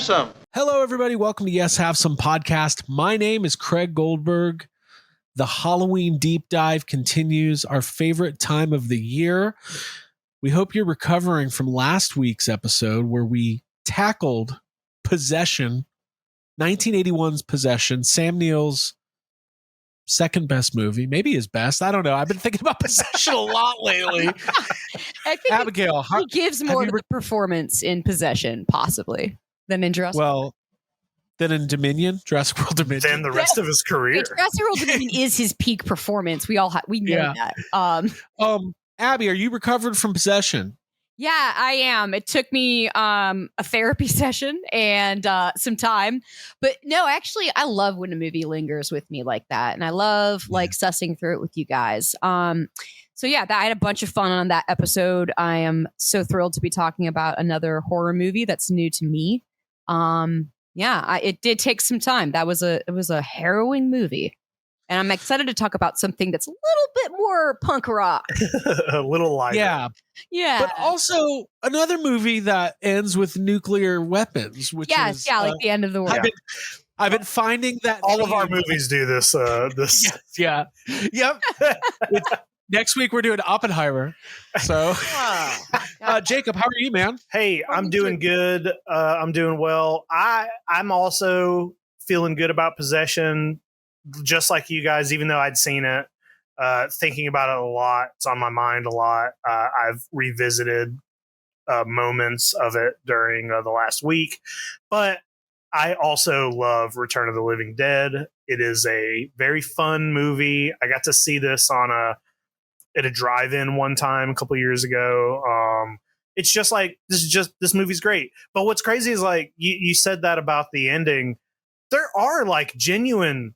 gruesome. Hello, everybody. Welcome to Yes Have Some podcast. My name is Craig Goldberg. The Halloween deep dive continues, our favorite time of the year. We hope you're recovering from last week's episode where we tackled Possession, 1981's Possession, Sam Neill's second best movie, maybe his best. I don't know. I've been thinking about Possession a lot lately. I think Abigail, he gives more to the performance in Possession, possibly, than in Jurassic World. Than in Dominion, Jurassic World Dominion. Than the rest of his career. Jurassic World Dominion is his peak performance. We know that. Abby, are you recovered from Possession? Yeah, I am. It took me a therapy session and some time. But no, actually, I love when a movie lingers with me like that. And I love sussing through it with you guys. So yeah, I had a bunch of fun on that episode. I am so thrilled to be talking about another horror movie that's new to me. It did take some time. It was a harrowing movie. And I'm excited to talk about something that's a little bit more punk rock. A little lighter. Yeah. Yeah. But also another movie that ends with nuclear weapons, which is like the end of the world. I've been finding that all of our movies do this. Yep. Next week we're doing Oppenheimer. So, Jacob, how are you, man? Hey, I'm doing good. I'm doing well. I'm also feeling good about Possession, just like you guys. Even though I'd seen it, thinking about it a lot. It's on my mind a lot. I've revisited moments of it during the last week, but I also love Return of the Living Dead. It is a very fun movie. I got to see this at a drive-in one time a couple years ago. It's just like this movie's great. But what's crazy is like you said that about the ending. There are like genuine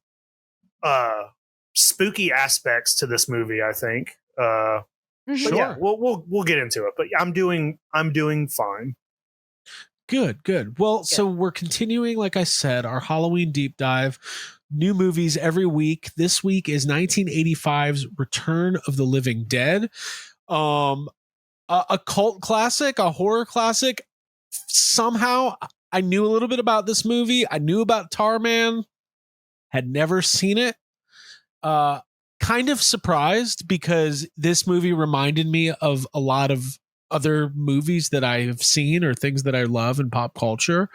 spooky aspects to this movie, I think. But yeah, we'll get into it. But I'm doing fine. Good. Well, so we're continuing, like I said, our Halloween deep dive. New movies every week. This week is 1985's Return of the Living Dead. A cult classic, a horror classic. Somehow I knew a little bit about this movie. I knew about Tarman. Had never seen it. Kind of surprised because this movie reminded me of a lot of other movies that I have seen or things that I love in pop culture.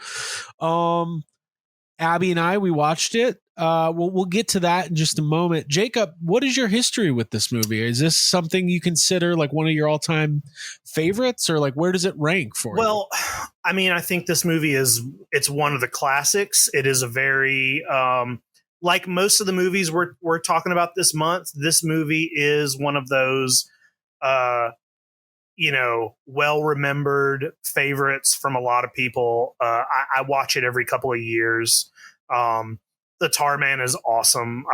Abby and I, we watched it. We'll get to that in just a moment. Jacob, what is your history with this movie? Is this something you consider like one of your all-time favorites, or like where does it rank for you? Well, I mean, I think this movie it's one of the classics. It is a very like most of the movies we're talking about this month. This movie is one of those well-remembered favorites from a lot of people. I watch it every couple of years. The Tarman is awesome.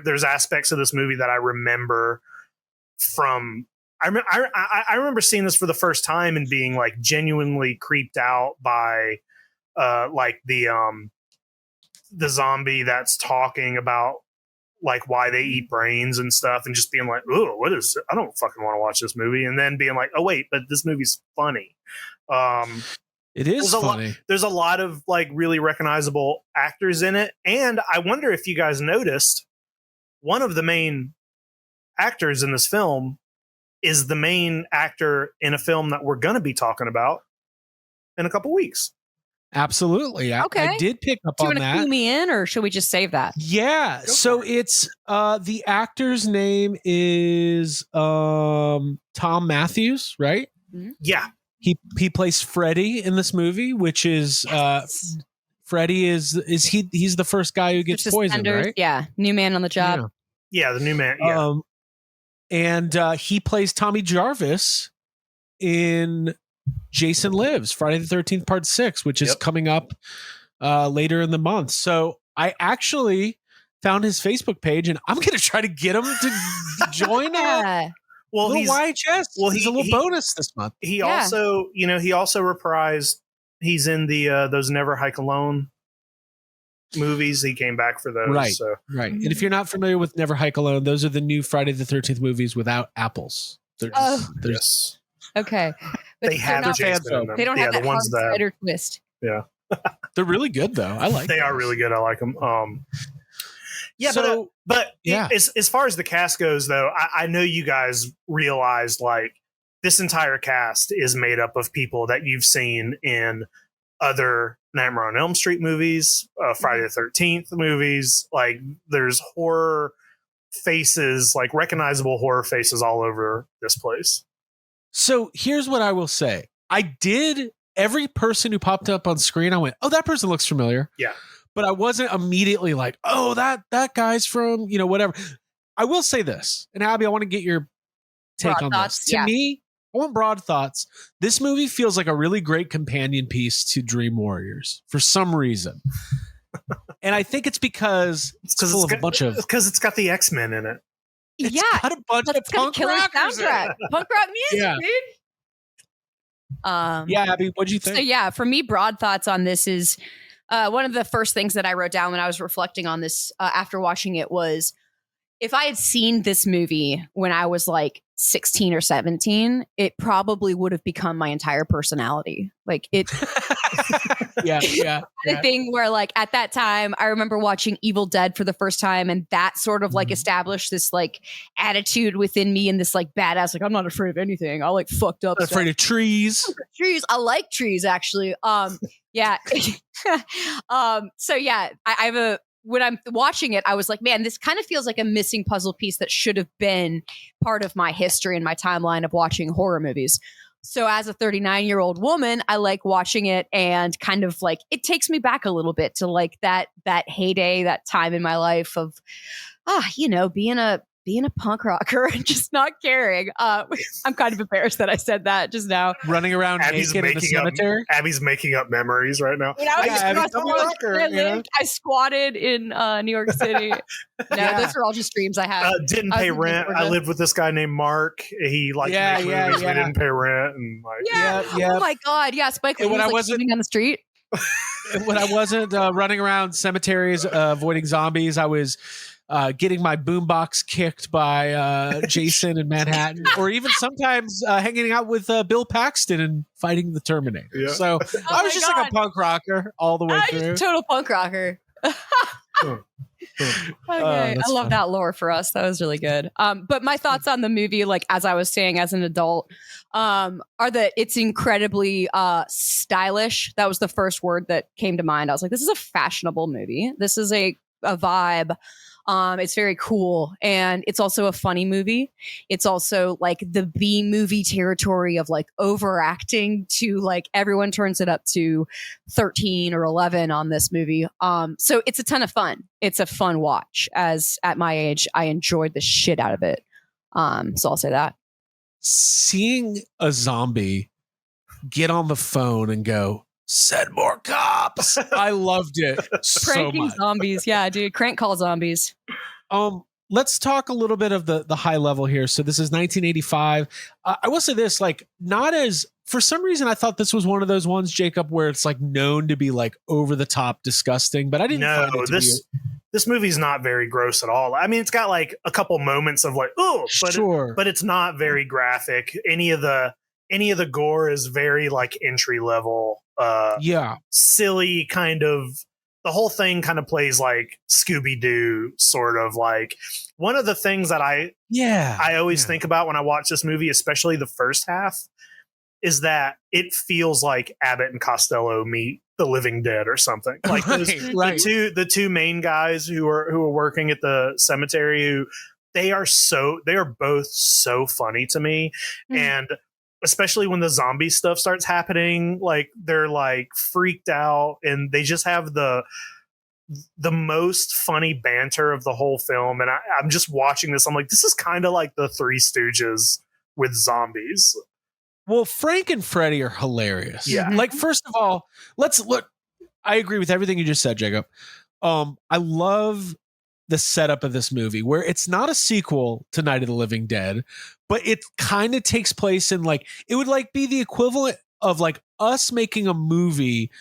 There's aspects of this movie that I remember from. I remember seeing this for the first time and being like genuinely creeped out by the zombie that's talking about like why they eat brains and stuff, and just being like, "Oh, what is it? I don't fucking want to watch this movie." And then being like, "Oh wait, but this movie's funny." It is funny. There's a lot of like really recognizable actors in it, and I wonder if you guys noticed one of the main actors in this film is the main actor in a film that we're going to be talking about in a couple weeks. Absolutely. Okay. I did pick up on that. Do you want to clue me in, or should we just save that? Yeah. So it's the actor's name is Tom Matthews, right? Mm-hmm. Yeah. He plays Freddy in this movie, which is Freddy he's the first guy who gets poisoned, right? Yeah. New man on the job. Yeah, the new man. Yeah. And he plays Tommy Jarvis in Jason Lives, Friday the 13th, Part 6, which is coming up later in the month. So I actually found his Facebook page, and I'm going to try to get him to join. Well, he's YHS. Well, he's a little bonus this month. He also reprised. He's in the those Never Hike Alone movies. He came back for those. Right. So. Right. And if you're not familiar with Never Hike Alone, those are the new Friday the 13th movies without apples. Okay. But they have Jason in them. They don't have that hard cider twist. Yeah. They're really good though. I like. They are really good. I like them. Yeah, So, but yeah. As far as the cast goes, though, I know you guys realized like this entire cast is made up of people that you've seen in other Nightmare on Elm Street movies, Friday the 13th movies. Like there's horror faces, like recognizable horror faces all over this place. So here's what I will say. Every person who popped up on screen, I went, oh, that person looks familiar. Yeah. But I wasn't immediately like, oh, that guy's from, whatever. I will say this, and Abby, I want to get your take on this. To me, I want broad thoughts. This movie feels like a really great companion piece to Dream Warriors for some reason. And I think it's because it's full of a bunch of... Because it's got the X-Men in it. It's got a bunch of punk rockers soundtrack. Punk rock music, dude. Yeah, Abby, what'd you think? So yeah, for me, broad thoughts on this is one of the first things that I wrote down when I was reflecting on this after watching it was, if I had seen this movie when I was like 16 or 17, it probably would have become my entire personality. Like it. yeah. The thing where like at that time, I remember watching Evil Dead for the first time, and that sort of like established this like attitude within me and this like badass, like I'm not afraid of anything. I like fucked up. I'm afraid of trees. I like trees actually. Yeah. So yeah, I have when I'm watching it, I was like, man, this kind of feels like a missing puzzle piece that should have been part of my history and my timeline of watching horror movies. So as a 39-year-old woman, I like watching it and kind of like, it takes me back a little bit to like that heyday, that time in my life of, being a punk rocker and just not caring. I'm kind of embarrassed that I said that just now. Running around naked in a cemetery. Abby's making up memories right now. I squatted in New York City. No, those are all just dreams I had. Didn't pay rent. I lived with this guy named Mark. He liked to make movies. We didn't pay rent. And like, Oh my God. Yeah. Spike Lee was like sitting on the street. When I wasn't running around cemeteries avoiding zombies, I was getting my boombox kicked by Jason in Manhattan, or even sometimes hanging out with Bill Paxton and fighting the Terminator. Yeah. So I was just like a punk rocker all the way through. Just total punk rocker. Okay, I love that lore for us. That was really good. But my thoughts on the movie, like as I was saying as an adult, are that it's incredibly stylish. That was the first word that came to mind. I was like, this is a fashionable movie. This is a vibe. It's very cool, and it's also a funny movie. It's also like the B movie territory of like overacting to like everyone turns it up to 13 or 11 on this movie. So it's a ton of fun. It's a fun watch. As at my age, I enjoyed the shit out of it. So I'll say that. Seeing a zombie get on the phone and go, "Send more cops." I loved it so much. Zombies. Yeah, dude. Crank call zombies. Let's talk a little bit of the high level here. So this is 1985. I will say this, like, not as, for some reason, I thought this was one of those ones, Jacob, where it's like known to be like over the top disgusting, but I didn't find it to be. This movie's not very gross at all. I mean, it's got like a couple moments of like, oh, but it's not very graphic. Any of the gore is very like entry level. Silly kind of. The whole thing kind of plays like Scooby-Doo, sort of like. One of the things that I always think about when I watch this movie, especially the first half, is that it feels like Abbott and Costello meet the Living Dead or something. Like the two main guys who are working at the cemetery, they are both so funny to me. And especially when the zombie stuff starts happening, like they're like freaked out, and they just have the most funny banter of the whole film. And I'm just watching this. I'm like, this is kind of like the Three Stooges with zombies. Well, Frank and Freddy are hilarious. Yeah. Like, first of all, let's look. I agree with everything you just said, Jacob. I love the setup of this movie, where it's not a sequel to Night of the Living Dead, but it kind of takes place in like, it would like be the equivalent of like us making a movie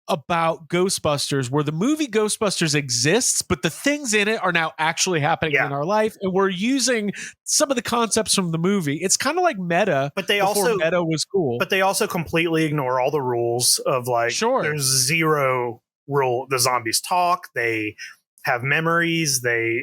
about Ghostbusters where the movie Ghostbusters exists, but the things in it are now actually happening in our life, and we're using some of the concepts from the movie. It's kind of like meta, but they before also meta was cool. But they also completely ignore all the rules of like there's zero rule. The zombies talk, they have memories, they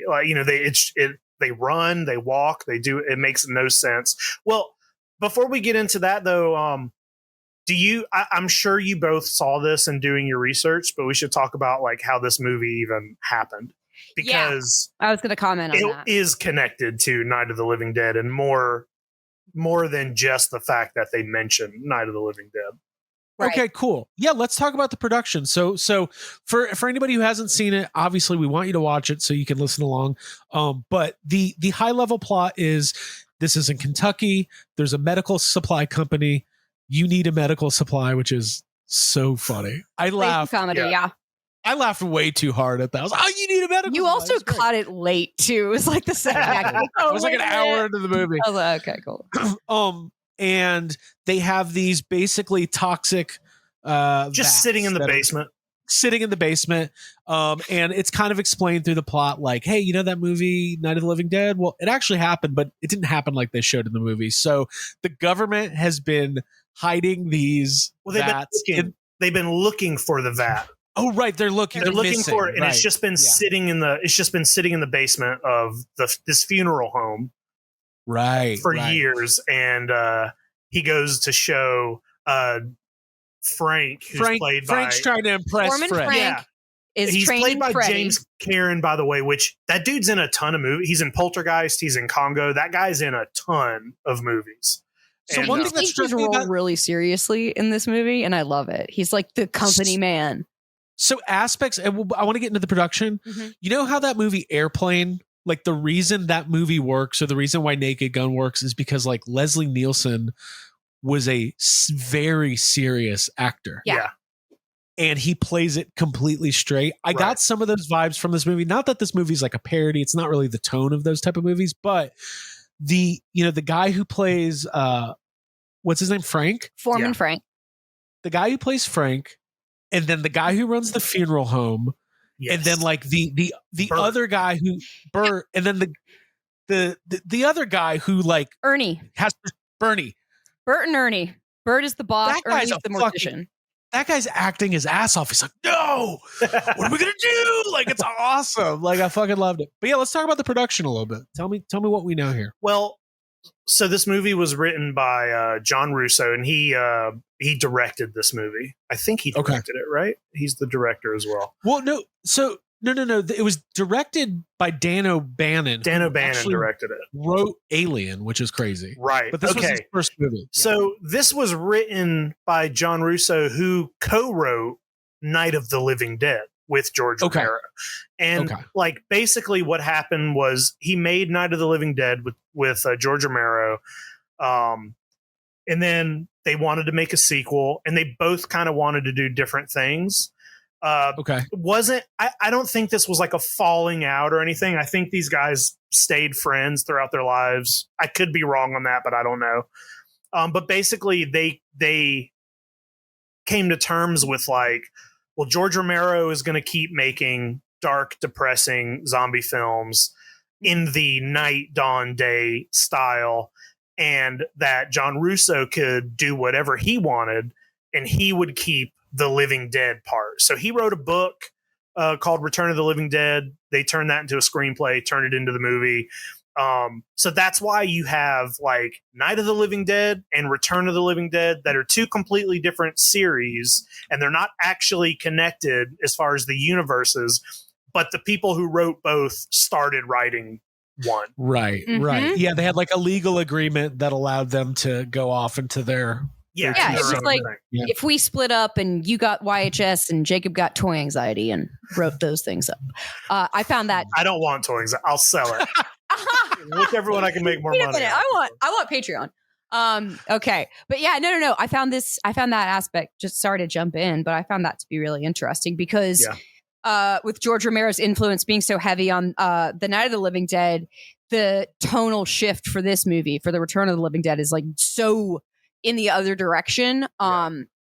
they run, they walk, they do. It makes no sense. Well, before we get into that though, I'm sure you both saw this in doing your research, but we should talk about like how this movie even happened, because I was going to comment on that. It is connected to Night of the Living Dead, and more than just the fact that they mention Night of the Living Dead. Right. Okay, cool. Yeah, let's talk about the production. So for anybody who hasn't seen it, obviously we want you to watch it so you can listen along. But the high level plot is this is in Kentucky. There's a medical supply company. You need a medical supply, which is so funny. I laughed. Comedy, yeah. I laughed way too hard at that. I was like, oh, you need a medical You supply. also caught it late too. It was like the second act. It was like an hour into the movie. I was like, okay, cool. And they have these basically toxic just sitting in the basement. Sitting in the basement. And it's kind of explained through the plot, like, hey, you know that movie Night of the Living Dead? Well, it actually happened, but it didn't happen like they showed in the movie. So the government has been hiding these vats. They've been looking for the vat. Oh, right. They're looking missing. For it, and it's just been sitting in the basement of this funeral home. Right. For years. And he goes to show Frank, who's played by Frank's trying to impress Foreman Fred. Frank he's played by Freddy. James Karen, by the way, which that dude's in a ton of movies. He's in Poltergeist, he's in Congo. That guy's in a ton of movies. So and, one thing that struck me about really seriously in this movie, and I love it. He's like the company man. So aspects, and I want to get into the production. Mm-hmm. You know how that movie Airplane, like the reason that movie works, or the reason why Naked Gun works, is because like Leslie Nielsen was a very serious actor. Yeah. And he plays it completely straight. I got some of those vibes from this movie. Not that this movie's like a parody. It's not really the tone of those type of movies, but the guy who plays what's his name? Frank? Foreman Frank. The guy who plays Frank, and then the guy who runs the funeral home, and then like the other guy who Bert, and then the other guy who like Ernie has Bernie. Bert and Ernie. Bert is the boss. That guy's Ernie's the mortician. That guy's acting his ass off. He's like, no, what are we gonna do? Like, it's awesome. Like, I fucking loved it. But yeah, let's talk about the production a little bit. Tell me what we know here. Well, so this movie was written by John Russo, and he directed this movie. I think he directed it, right? He's the director as well. Well, no. So no. It was directed by Dan O'Bannon. Dan O'Bannon directed it. Wrote Alien, which is crazy. Right. But this was his first movie. So this was written by John Russo, who co-wrote Night of the Living Dead with George Romero. And like basically what happened was he made Night of the Living Dead with George Romero. And then they wanted to make a sequel, and they both kind of wanted to do different things. I don't think this was like a falling out or anything. I think these guys stayed friends throughout their lives. I could be wrong on that, but I don't know. But basically they came to terms with like, well, George Romero is going to keep making dark, depressing zombie films in the night, dawn, day style, and that John Russo could do whatever he wanted, and he would keep the Living Dead part. So he wrote a book called Return of the Living Dead. They turned that into a screenplay, turned it into the movie. So that's why you have like Night of the Living Dead and Return of the Living Dead that are two completely different series, and they're not actually connected as far as the universes, but the people who wrote both started writing one. Right. Yeah, they had like a legal agreement that allowed them to go off into their it's just like if we split up and you got YHS and Jacob got toy anxiety and wrote those things up. I found that I don't want toy anxiety. I'll sell it. Whichever one I can make more money. I want Patreon. Okay. But yeah, no. I found that aspect, just sorry to jump in, but I found that to be really interesting because with George Romero's influence being so heavy on the Night of the Living Dead, the tonal shift for this movie, for the Return of the Living Dead, is like so in the other direction,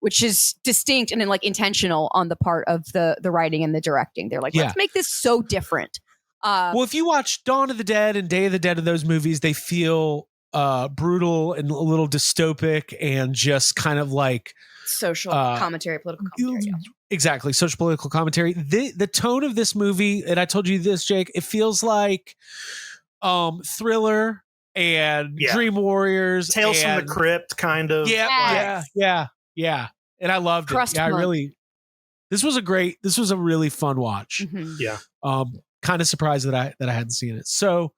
which is distinct and then like intentional on the part of the writing and the directing. They're like, let's make this so different. Well, if you watch Dawn of the Dead and Day of the Dead of those movies, they feel brutal and a little dystopic and just kind of like social commentary, political commentary. Exactly, social political commentary. The tone of this movie, and I told you this, Jake, it feels like Thriller and Dream Warriors, Tales from the Crypt, kind of. Yeah. And I loved it. Yeah, this was a really fun watch. Mm-hmm. Yeah. Kind of surprised that I hadn't seen it. So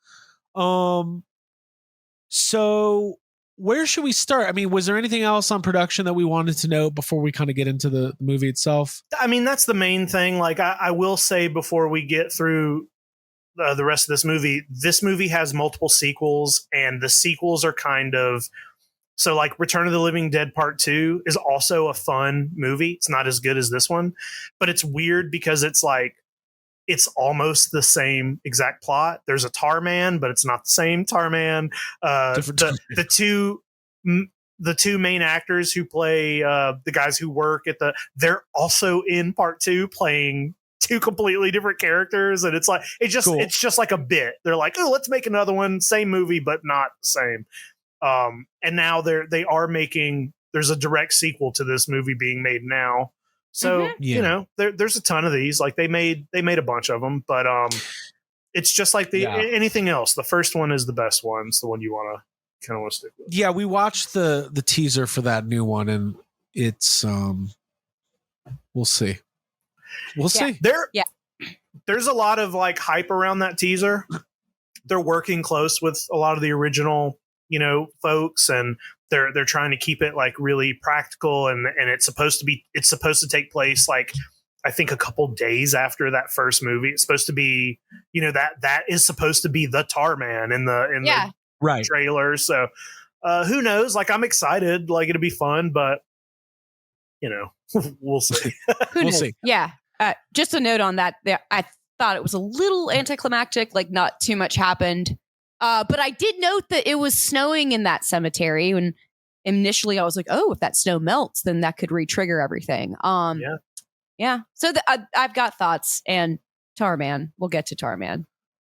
where should we start? I mean, was there anything else on production that we wanted to know before we kind of get into the movie itself? I mean, that's the main thing. Like, I will say before we get through the rest of this movie has multiple sequels, and the sequels are kind of, so like Return of the Living Dead Part 2 is also a fun movie. It's not as good as this one, but it's weird because it's like, it's almost the same exact plot. There's a tar man, but it's not the same tar man. The two main actors who play the guys who work at they're also in Part 2 playing two completely different characters, and it's just like a bit. They're like, oh, let's make another one, same movie but not the same. And now they are making, there's a direct sequel to this movie being made now. So, you know, there's a ton of these. Like they made a bunch of them, but it's just like anything else. The first one is the best one. It's the one you want to stick with. Yeah, we watched the teaser for that new one, and it's we'll see. We'll see. There's a lot of like hype around that teaser. They're working close with a lot of the original, you know, folks, and they're trying to keep it like really practical, and it's supposed to take place like I think a couple days after that first movie. It's supposed to be, you know, that is supposed to be the tar man in the trailer. So who knows? Like I'm excited, like it'll be fun, but you know, we'll see. We'll see. Yeah. Just a note on that. I thought it was a little anticlimactic, like not too much happened. But I did note that it was snowing in that cemetery, and initially I was like, "Oh, if that snow melts, then that could re-trigger everything." Yeah. So I've got thoughts, and Tarman. We'll get to Tarman.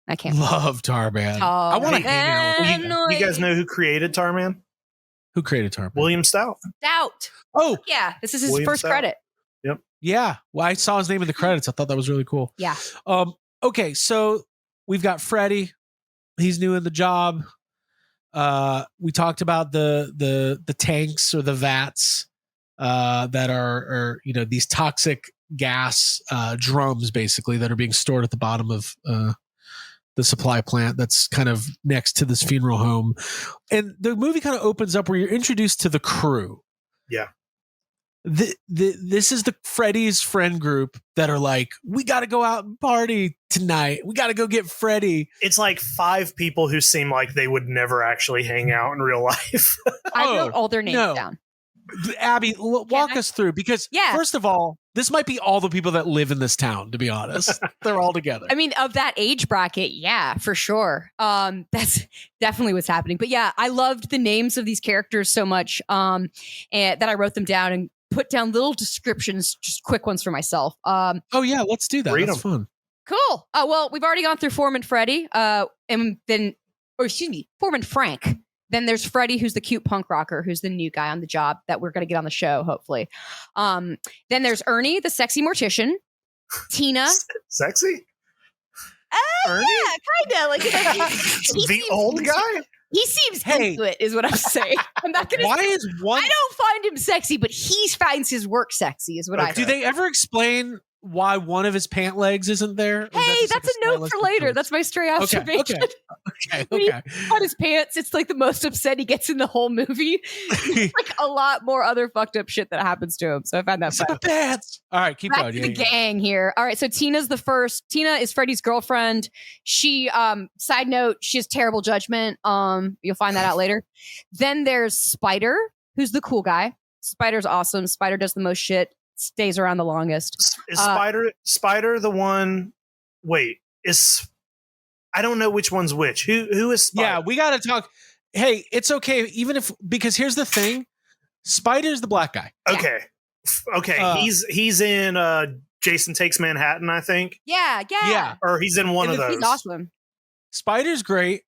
I can't love Tarman. I want to hang out. You guys know who created Tarman? Who created Tarman? William Stout. Oh, yeah. This is his William first Stout. credit. Yep. Yeah. Well, I saw his name in the credits. I thought that was really cool. Yeah. Okay, so we've got Freddy. He's new in the job. We talked about the tanks or the vats that are you know, these toxic gas drums basically that are being stored at the bottom of the supply plant that's kind of next to this funeral home. And the movie kind of opens up where you're introduced to the crew. Yeah. This is the Freddy's friend group that are like, we got to go out and party tonight. We got to go get Freddy. It's like 5 people who seem like they would never actually hang out in real life. I wrote all their names down. Abby, walk us through, because first of all, this might be all the people that live in this town, to be honest. They're all together. I mean, of that age bracket, yeah, for sure. That's definitely what's happening. But yeah, I loved the names of these characters so much and that I wrote them down and put down little descriptions, just quick ones for myself. Oh yeah, let's do that. That's fun. Cool. Well, we've already gone through Foreman Freddy, and then, Foreman Frank. Then there's Freddy, who's the cute punk rocker, who's the new guy on the job that we're going to get on the show, hopefully. Then there's Ernie, the sexy mortician. Tina. Sexy? Yeah, kind of. Like the old guy? He seems into it, is what I'm saying. I'm not going to I don't find him sexy, but he finds his work sexy, is what I heard. Do they ever explain why one of his pant legs isn't there? Hey, that's a note for later. That's my stray observation. Okay. On his pants, it's like the most upset he gets in the whole movie. Like a lot more other fucked up shit that happens to him. So I found that funny. Pants. All right, keep Back going. to the gang here. All right, so Tina's the first. Tina is Freddy's girlfriend. She, side note, she has terrible judgment. You'll find that out later. Then there's Spider, who's the cool guy. Spider's awesome. Spider does the most shit. Stays around the longest. Is Spider the one? Wait, I don't know which one's which. Who is Spider? Yeah, we got to talk. Hey, it's okay, even if, because here's the thing. Spider's the black guy. Okay. He's in Jason Takes Manhattan, I think. Yeah. Or he's in one of those. He's awesome. Spider's great.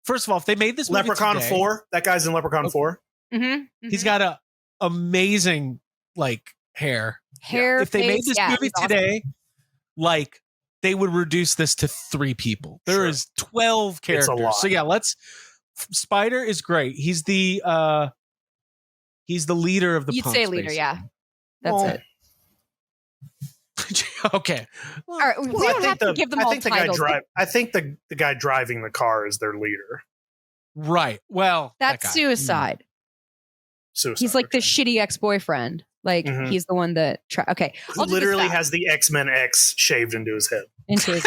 First of all, if they made this movie Leprechaun today, 4. That guy's in Leprechaun 4. He's got a amazing hair. If they made this movie today, they would reduce this to 3 people. There is 12 characters. It's a lot. So yeah, Spider is great. He's the leader of the You'd punks, say leader, basically. yeah. That's it. Okay. All right, we don't have to give them all titles. I think the guy driving the car is their leader. Right. Well, that's suicide. He's like the shitty ex-boyfriend. He's the one that who literally has the X-Men X shaved into his head. Okay.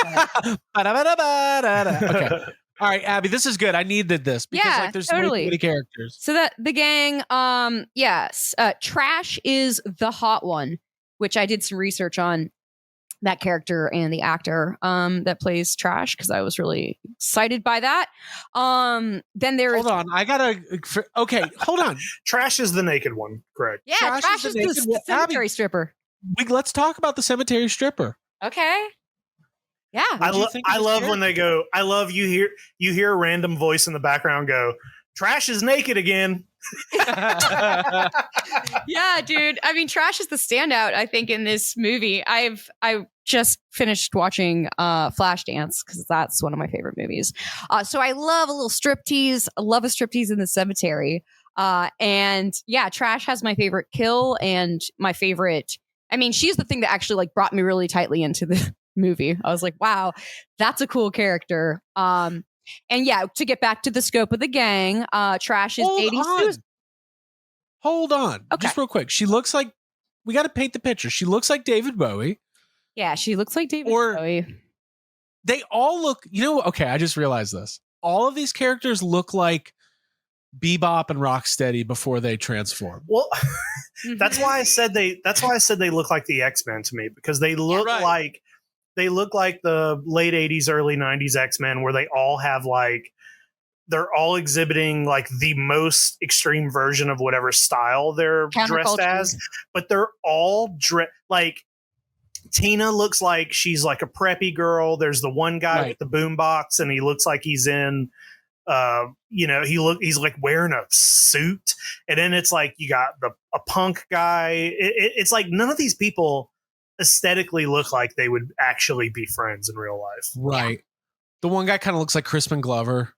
All right, Abby, this is good. I needed this because there's so many characters. So that the gang, yes, Trash is the hot one, which I did some research on that character and the actor that plays Trash because I was really excited by that. Then hold on, hold on. Trash is the naked one, correct? Yeah, Trash is the cemetery stripper. Let's talk about the cemetery stripper. Okay. Yeah, I love when they go. I love you hear a random voice in the background go, "Trash is naked again." Yeah, dude. I mean, Trash is the standout, I think, in this movie. I just finished watching Flashdance because that's one of my favorite movies. So I love a little striptease. I love a striptease in the cemetery. And yeah, Trash has my favorite kill and my favorite. I mean, she's the thing that actually brought me really tightly into the movie. I was like, wow, that's a cool character. And yeah, to get back to the scope of the gang, Trash is dating Susan. Hold on. Okay. Just real quick. She looks like, we got to paint the picture. She looks like David Bowie. Yeah, she looks like David Bowie. They all look, okay, I just realized this. All of these characters look like Bebop and Rocksteady before they transform. Well, that's why I said they look like the X-Men to me, because they look like the late 80s, early 90s X-Men, where they all have they're all exhibiting the most extreme version of whatever style they're dressed as, but they're all Tina looks like she's a preppy girl. There's the one guy with the boombox, and he looks like he's in, he's wearing a suit, and then it's you got a punk guy. It's none of these people aesthetically look like they would actually be friends in real life. Right. The one guy kind of looks like Crispin Glover.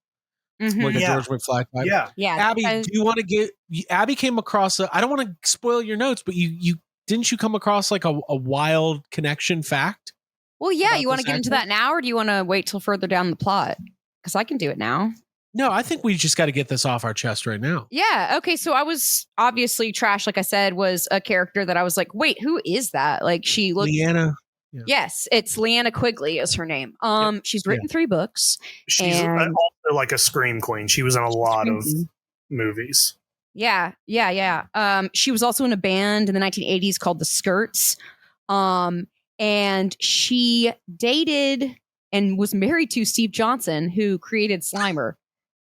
Like a George McFly type. Yeah. Abby, do you want to Abby came across I don't want to spoil your notes, but you didn't you come across a wild connection fact? Well, yeah, you want to get into that now, or do you want to wait till further down the plot? Because I can do it now. No, I think we just got to get this off our chest right now. Yeah. Okay. So I was obviously Trash, like I said, was a character that I was like, wait, who is that? She looks. Leanna. Yeah. Yes, it's Leanna Quigley is her name. She's written 3 books. She's also a scream queen. She was in a lot of movies. Yeah. She was also in a band in the 1980s called The Skirts. And she dated and was married to Steve Johnson, who created Slimer.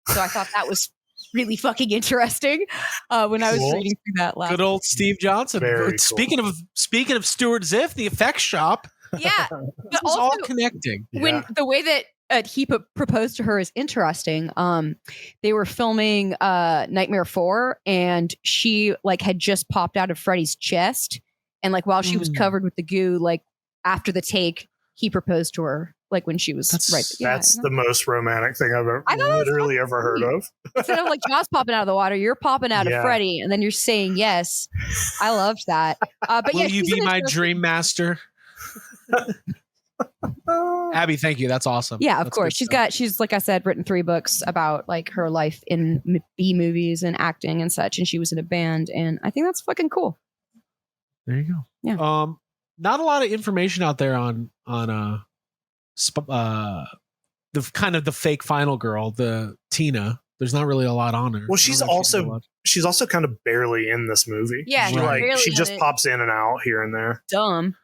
So I thought that was really fucking interesting when I was reading through that last. Good old Steve Johnson. Speaking of Stuart Ziff, the effects shop. Yeah, but also all connecting. When the way that he proposed to her is interesting. They were filming Nightmare 4, and she had just popped out of Freddy's chest, and while she was covered with the goo, after the take, he proposed to her. When she was that's the most romantic thing I've literally ever heard of. Instead of Jaws popping out of the water, you're popping out of Freddy, and then you're saying yes. I loved that. But will you be my dream master? Abby, thank you. That's awesome. Yeah, of course. She's like I said, written 3 books about her life in B movies and acting and such, and she was in a band, and I think that's fucking cool. There you go. Yeah. Not a lot of information out there on the kind of the fake final girl, the Tina. There's not really a lot on her. Well, she's also kind of barely in this movie. Yeah, she just pops in and out here and there. Dumb.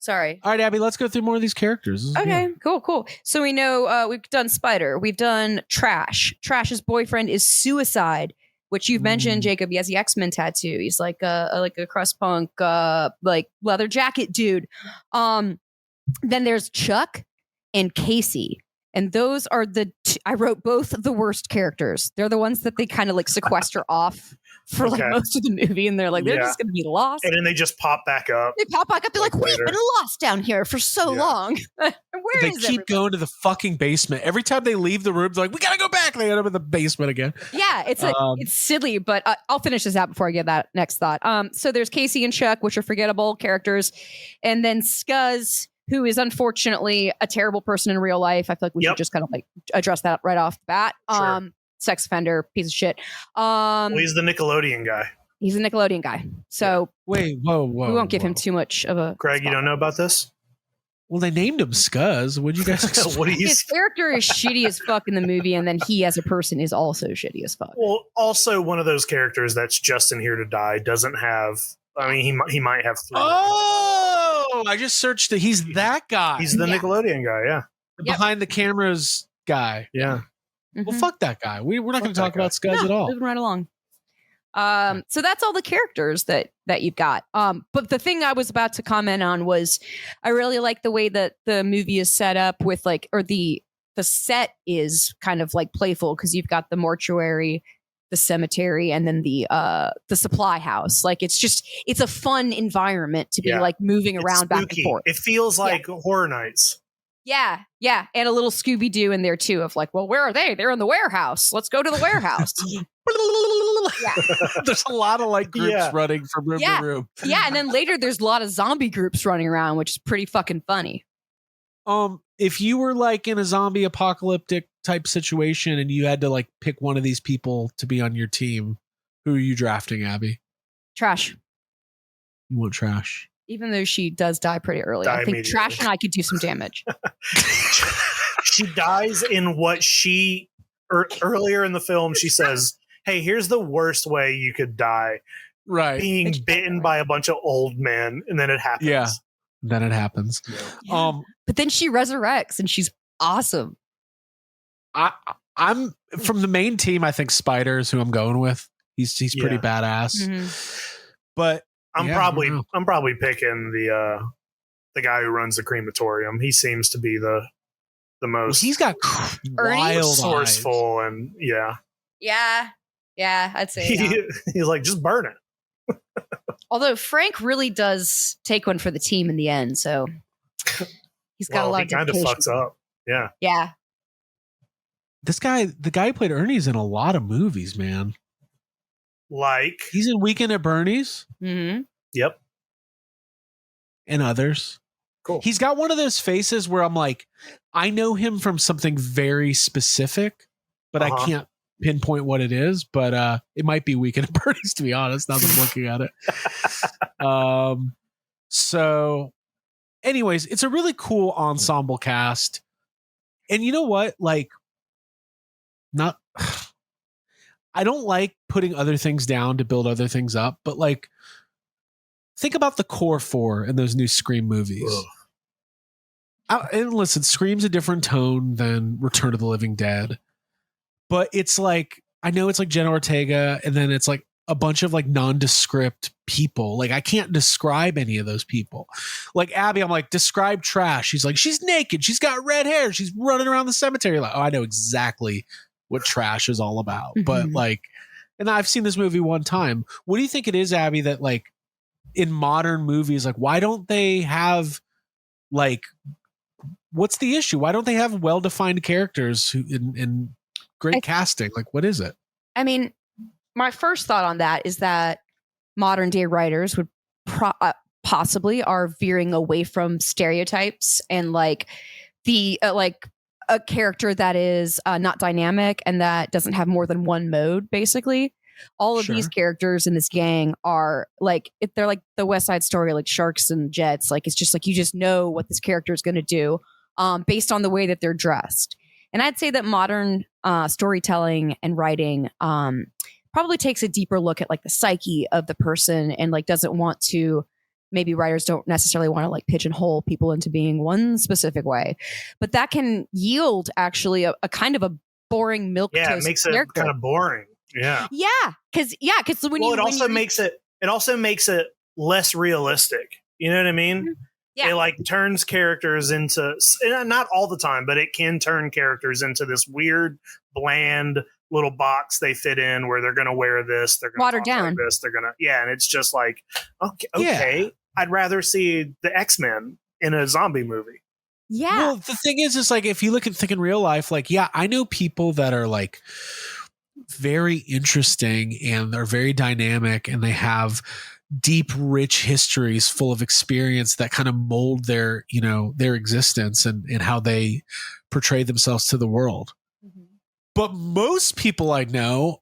Sorry. All right, Abby, let's go through more of these characters. Okay, cool. So we know we've done Spider. We've done Trash. Trash's boyfriend is Suicide, which you've mentioned, Jacob. He has the X-Men tattoo. He's like a crust punk, like leather jacket dude. Then there's Chuck and Casey. And those are I wrote both the worst characters. They're the ones that they kind of like sequester off for like most of the movie. And they're like, they're just going to be lost. And then they just pop back up. They pop back up. They're like, we've been lost down here for so long. They keep going to the fucking basement. Every time they leave the room, they're like, we got to go back. They end up in the basement again. Yeah, it's silly, but I'll finish this out before I get that next thought. So there's Casey and Chuck, which are forgettable characters. And then Scuzz, who is unfortunately a terrible person in real life. I feel like we should just kind of like address that right off the bat. Sure. Sex offender, piece of shit. Well, he's the Nickelodeon guy. He's a Nickelodeon guy. So wait, whoa. We won't give him too much of a Craig, spot. you don't know about this? Well, they named him Scuzz. What'd you guys explain? His character is shitty as fuck in the movie, and then he as a person is also shitty as fuck. Well, also one of those characters that's just in Here to Die doesn't have. I mean, he might have 3. Oh, I just searched it. He's that guy. He's the Nickelodeon guy. Yeah, the behind the cameras guy. Yeah. Well, fuck that guy. We're not going to talk about Scuzz at all. Moving right along. So that's all the characters that you've got. But the thing I was about to comment on was I really like the way that the movie is set up with like, or the set is kind of like playful because you've got the mortuary, the cemetery, and then the supply house. Like it's a fun environment to be like moving around back and forth. It feels like Horror Nights. Yeah. And a little Scooby-Doo in there too of like, well, where are they? They're in the warehouse. Let's go to the warehouse. There's a lot of like groups running from room to room. Yeah, and then later there's a lot of zombie groups running around, which is pretty fucking funny. If you were like in a zombie apocalyptic type situation and you had to like pick one of these people to be on your team, who are you drafting, Abby? Trash. You want Trash? Even though she does die pretty early. I think Trash and I could do some damage. She dies in what earlier in the film, she says, hey, here's the worst way you could die. Right. Being bitten by a bunch of old men, and then it happens. Yeah. Then it happens. Yeah. But then she resurrects and she's awesome. I'm from the main team, I think Spider's who I'm going with. He's pretty badass. Mm-hmm. But I'm probably picking the guy who runs the crematorium. He seems to be the most. Well, he's got wild resourceful eyes. And yeah, I'd say he's like, just burn it. Although Frank really does take one for the team in the end, so he's got a lot. He kind of fucks up. Yeah. This guy, the guy who played Ernie's in a lot of movies, man. Like he's in Weekend at Bernie's. Mm-hmm. Yep. And others. Cool. He's got one of those faces where I'm like, I know him from something very specific, but I can't pinpoint what it is. But it might be Weekend at Bernie's, to be honest, now that I'm looking at it. So anyways, it's a really cool ensemble cast. And you know what? Like, I don't like putting other things down to build other things up, but like, think about the core 4 in those new Scream movies. And listen, Scream's a different tone than Return of the Living Dead, but it's like, I know it's like Jenna Ortega, and then it's like a bunch of like nondescript people. Like I can't describe any of those people. Like Abby, I'm like, describe Trash. She's like, she's naked. She's got red hair. She's running around the cemetery. Like, oh, I know exactly what Trash is all about. Mm-hmm. But like, and I've seen this movie one time. What do you think it is, Abby, that like in modern movies, like why don't they have like, what's the issue? Why don't they have well-defined characters who in great casting? Like, what is it? I mean, my first thought on that is that modern day writers would possibly are veering away from stereotypes and like the like a character that is not dynamic and that doesn't have more than one mode. Basically, all of these characters in this gang are like they're like the West Side Story, like sharks and jets. Like it's just like you just know what this character is going to do based on the way that they're dressed. And I'd say that modern storytelling and writing probably takes a deeper look at like the psyche of the person and like doesn't want to, maybe writers don't necessarily want to like pigeonhole people into being one specific way, but that can yield actually a kind of a boring milquetoast it makes it character. kind of boring. Yeah. Because when it also makes it less realistic. You know what I mean? Yeah. It like turns characters into, not all the time, but it can turn characters into this weird, bland little box they fit in where they're going to wear this, they're going to watered down. like this, they're going to, and it's just like, okay, I'd rather see the X-Men in a zombie movie. Yeah. Well, the thing is like, if you look at think in real life, like, I know people that are like very interesting and they're very dynamic and they have deep, rich histories full of experience that kind of mold their, their existence and how they portray themselves to the world. Mm-hmm. But most people I know,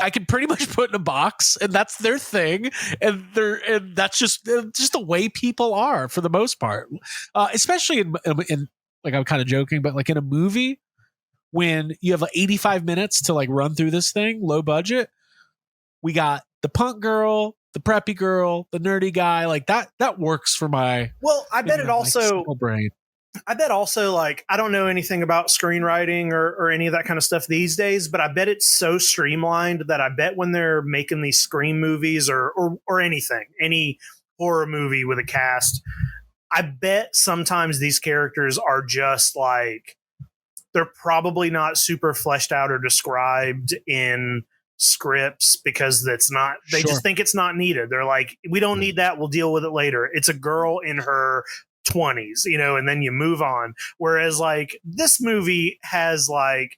I can pretty much put in a box and that's their thing. And that's just the way people are for the most part. Especially in like, I'm kind of joking, but like in a movie, when you have like 85 minutes to like run through this thing, low budget, we got the punk girl, the preppy girl, the nerdy guy, like that works for my. Well, I bet it also brain. I bet also, like, I don't know anything about screenwriting or any of that kind of stuff these days, but I bet it's so streamlined that I bet when they're making these Scream movies or anything, any horror movie with a cast, I bet sometimes these characters are just like, they're probably not super fleshed out or described in scripts because they just think it's not needed. They're like, we don't need that. We'll deal with it later. It's a girl in her 20s, and then you move on. Whereas like this movie has like,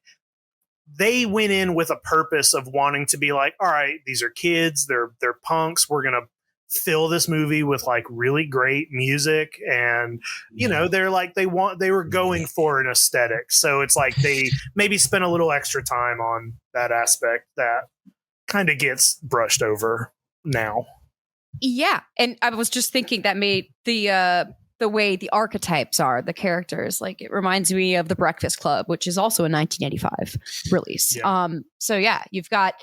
they went in with a purpose of wanting to be like, all right, these are kids. They're punks. We're going to fill this movie with like really great music. And, they're like, they were going for an aesthetic. So it's like they maybe spent a little extra time on that aspect that kind of gets brushed over now. Yeah. And I was just thinking that made the way the archetypes are, the characters, like it reminds me of The Breakfast Club, which is also a 1985 release. Yeah. So yeah, you got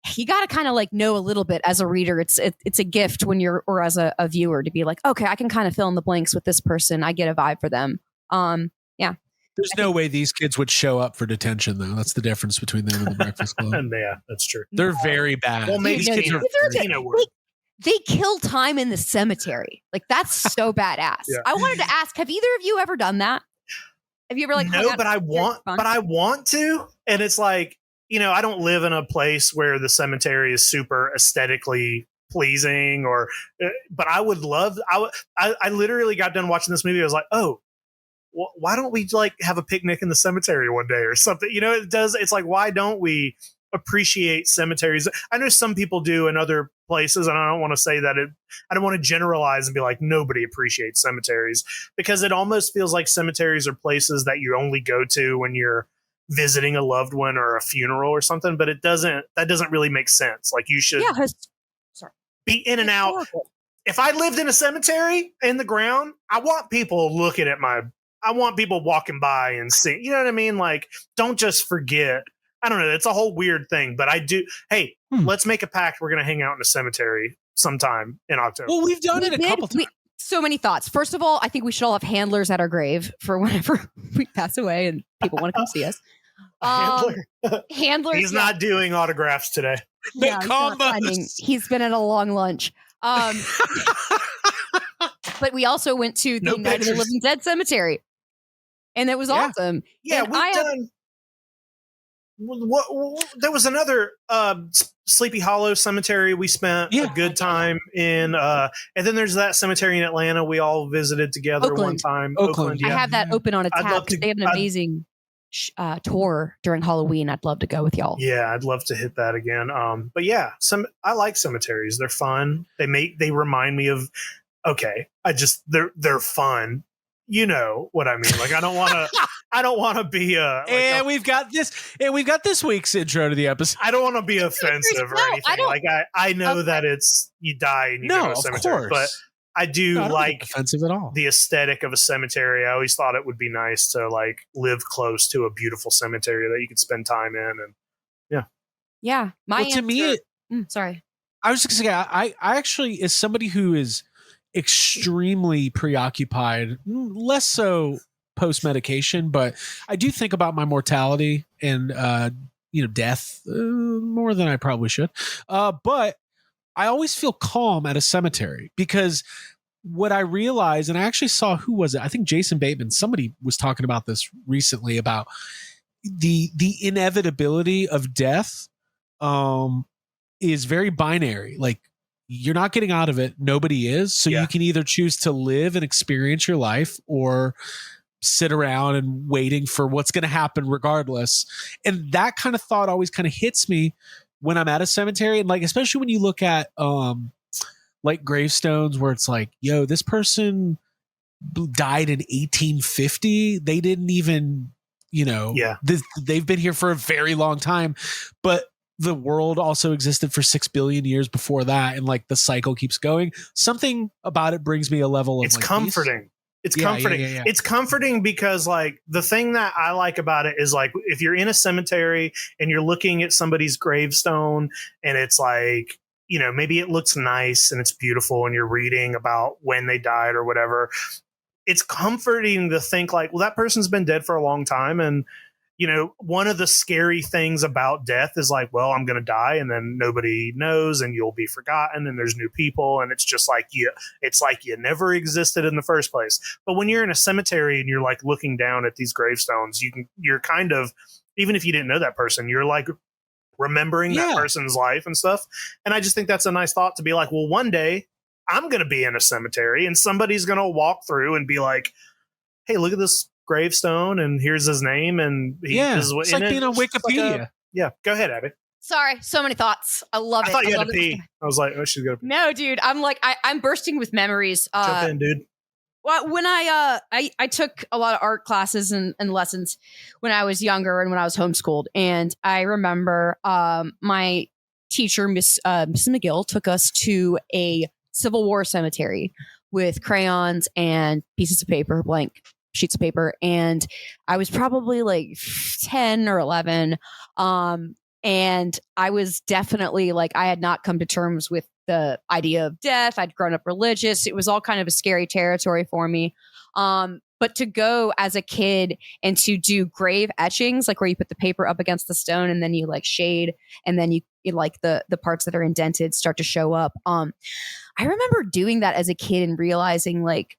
to kind of like know a little bit as a reader. It's a gift when or as a viewer to be like, okay, I can kind of fill in the blanks with this person. I get a vibe for them. Yeah. There's no way these kids would show up for detention, though. That's the difference between them and The Breakfast Club. And yeah, that's true. They're very bad. Well, maybe these kids are. They kill time in the cemetery. Like that's so badass. Yeah. I wanted to ask, have either of you ever done that? Have you ever like no, but I want to. And it's like, I don't live in a place where the cemetery is super aesthetically pleasing but I would love, I literally got done watching this movie. I was like, oh, why don't we like have a picnic in the cemetery one day or something? It's like, why don't we appreciate cemeteries? I know some people do in other places, and I don't want to say that I don't want to generalize and be like nobody appreciates cemeteries, because it almost feels like cemeteries are places that you only go to when you're visiting a loved one or a funeral or something, but that doesn't really make sense. Like you should be in and out. If I lived in a cemetery in the ground, I want people looking at I want people walking by and seeing, you know what I mean? Like, don't just forget. I don't know. It's a whole weird thing, but I do. Hey, let's make a pact. We're going to hang out in a cemetery sometime in October. Well, we've done it a couple times. So many thoughts. First of all, I think we should all have handlers at our grave for whenever we pass away and people want to come see us. Handlers. He's not doing autographs today. Yeah, he's been at a long lunch. But we also went to the Night of the Living Dead cemetery, and it was awesome. Yeah, and we've done. There was another Sleepy Hollow cemetery we spent a good time in, and then there's that cemetery in Atlanta we all visited together one time. Oakland. I have that open on a tab because they have an amazing tour during Halloween. I'd love to go with y'all. Yeah, I'd love to hit that again. But yeah, I like cemeteries. They're fun. They remind me of. Okay, they're fun. You know what I mean? Like I don't want to be we've got this week's intro to the episode. I don't want to be offensive or anything. Like I know that it's you die and you go to a cemetery, but I do like offensive at all. The aesthetic of a cemetery. I always thought it would be nice to like live close to a beautiful cemetery that you could spend time in, and yeah. To me, sorry. I was just gonna say I actually, as somebody who is extremely preoccupied, less so post medication, but I do think about my mortality and death more than I probably should. But I always feel calm at a cemetery because what I realized, and I actually saw, who was it? I think Jason Bateman, somebody was talking about this recently about the inevitability of death is very binary. Like, you're not getting out of it. Nobody is. So you can either choose to live and experience your life or sit around and waiting for what's going to happen regardless. And that kind of thought always kind of hits me when I'm at a cemetery. And like, especially when you look at like gravestones where it's like, yo, this person died in 1850. They didn't even, they've been here for a very long time, but the world also existed for 6 billion years before that. And like the cycle keeps going. Something about it brings me a level of it's comforting. Peace. It's comforting. Yeah. It's comforting because like the thing that I like about it is like if you're in a cemetery and you're looking at somebody's gravestone and it's like, maybe it looks nice and it's beautiful and you're reading about when they died or whatever. It's comforting to think like, well, that person's been dead for a long time. And, one of the scary things about death is like, well, I'm going to die and then nobody knows and you'll be forgotten and there's new people. And it's just like, it's like you never existed in the first place. But when you're in a cemetery and you're like looking down at these gravestones, you're kind of, even if you didn't know that person, you're like remembering that person's life and stuff. And I just think that's a nice thought to be like, well, one day I'm going to be in a cemetery and somebody's going to walk through and be like, hey, look at this gravestone and here's his name and it's like being on Wikipedia. Go ahead, Abby. Sorry, so many thoughts. I love it. I thought you had to pee. I was like, oh, she's gonna pee. No, dude, I'm like I'm bursting with memories. Jump in, dude. Well, when I took a lot of art classes and lessons when I was younger and when I was homeschooled, and I remember my teacher, Miss McGill, took us to a Civil War cemetery with crayons and pieces of paper, blank sheets of paper. And I was probably like 10 or 11. And I was definitely like, I had not come to terms with the idea of death. I'd grown up religious. It was all kind of a scary territory for me. But to go as a kid and to do grave etchings, like where you put the paper up against the stone and then you like shade and then you like the parts that are indented start to show up. I remember doing that as a kid and realizing like,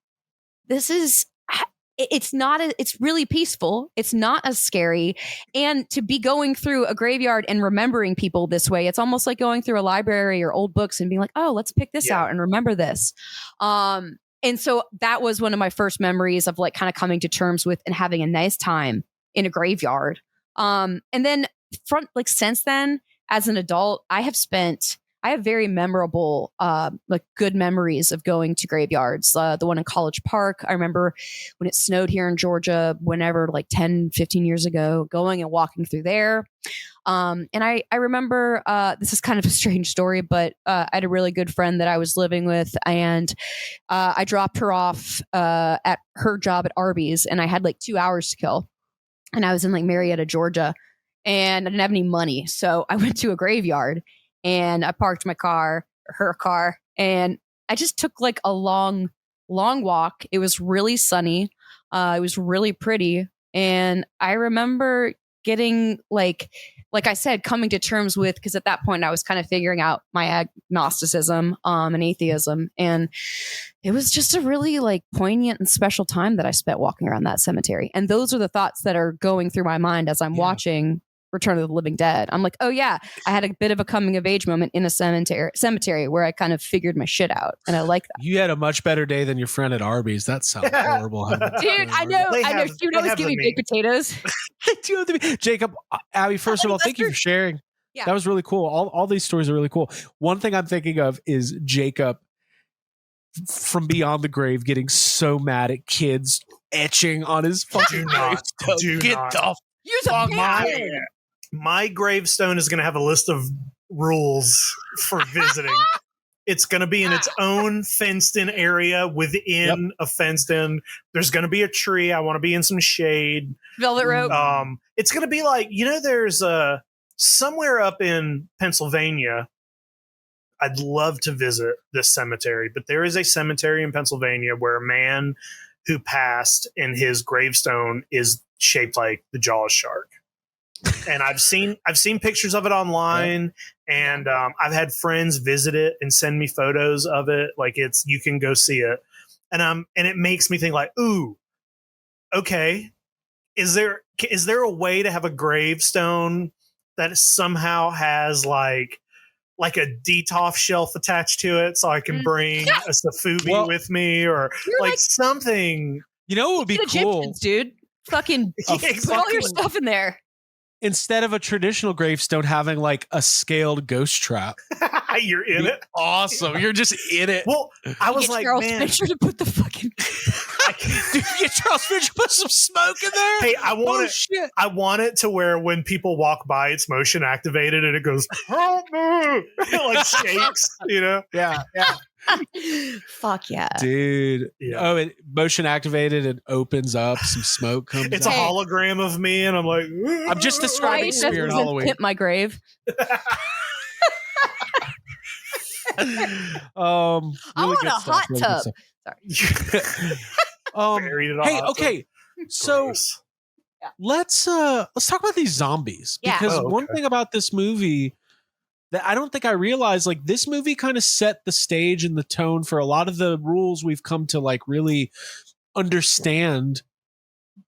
it's really peaceful. It's not as scary. And to be going through a graveyard and remembering people this way, it's almost like going through a library or old books and being like, oh, let's pick this out and remember this. And so that was one of my first memories of like kind of coming to terms with and having a nice time in a graveyard. And then since then, as an adult, I have very memorable, like good memories of going to graveyards. The one in College Park. I remember when it snowed here in Georgia, whenever like 10, 15 years ago, going and walking through there. And I remember, this is kind of a strange story, but I had a really good friend that I was living with and I dropped her off at her job at Arby's and I had like 2 hours to kill. And I was in like Marietta, Georgia, and I didn't have any money. So I went to a graveyard. And I parked her car, and I just took like a long walk. It was really sunny. It was really pretty. And I remember getting like I said, coming to terms with, because at that point I was kind of figuring out my agnosticism and atheism. And it was just a really like poignant and special time that I spent walking around that cemetery. And those are the thoughts that are going through my mind as I'm watching Return of the Living Dead. I'm like, oh yeah, I had a bit of a coming of age moment in a cemetery where I kind of figured my shit out, and I like that. You had a much better day than your friend at Arby's. That sounds horrible. Dude, I know. You always give me baked potatoes. They do have to be. Jacob, Abby, first of all, thank you for sharing. Yeah. That was really cool. All these stories are really cool. One thing I'm thinking of is Jacob from beyond the grave getting so mad at kids etching on his fucking gravestone. Use a pen. My gravestone is going to have a list of rules for visiting. It's going to be in its own fenced-in area within a fenced-in. There's going to be a tree. I want to be in some shade. Velvet rope. It's going to be like, there's somewhere up in Pennsylvania. I'd love to visit this cemetery, but there is a cemetery in Pennsylvania where a man who passed and his gravestone is shaped like the Jaws shark. And I've seen pictures of it online, and I've had friends visit it and send me photos of it. Like you can go see it, and it makes me think like, ooh, okay, is there a way to have a gravestone that somehow has like a detox shelf attached to it, so I can bring a Safubi with me, or like something. You know what would be cool, Egyptians, dude? Fucking put all your stuff in there. Instead of a traditional gravestone having like a scaled ghost trap. You're in it. Awesome. You're just in it. Well, I was like, Charles man, Fincher to put the fucking dude, get Charles Fincher put some smoke in there. Hey, I want it to where when people walk by, it's motion activated and it goes, help me! It like shakes, you know? Yeah. Fuck yeah. Dude. Yeah. Oh, it motion activated and opens up, some smoke comes It's out. a hologram of me, and I'm like, I'm just describing Spirit Halloween. Hit my grave. Really I want a hot tub. Sorry. Hey, okay. So let's talk about these zombies. Yeah. Because one thing about this movie that I don't think I realized, like this movie kind of set the stage and the tone for a lot of the rules we've come to like really understand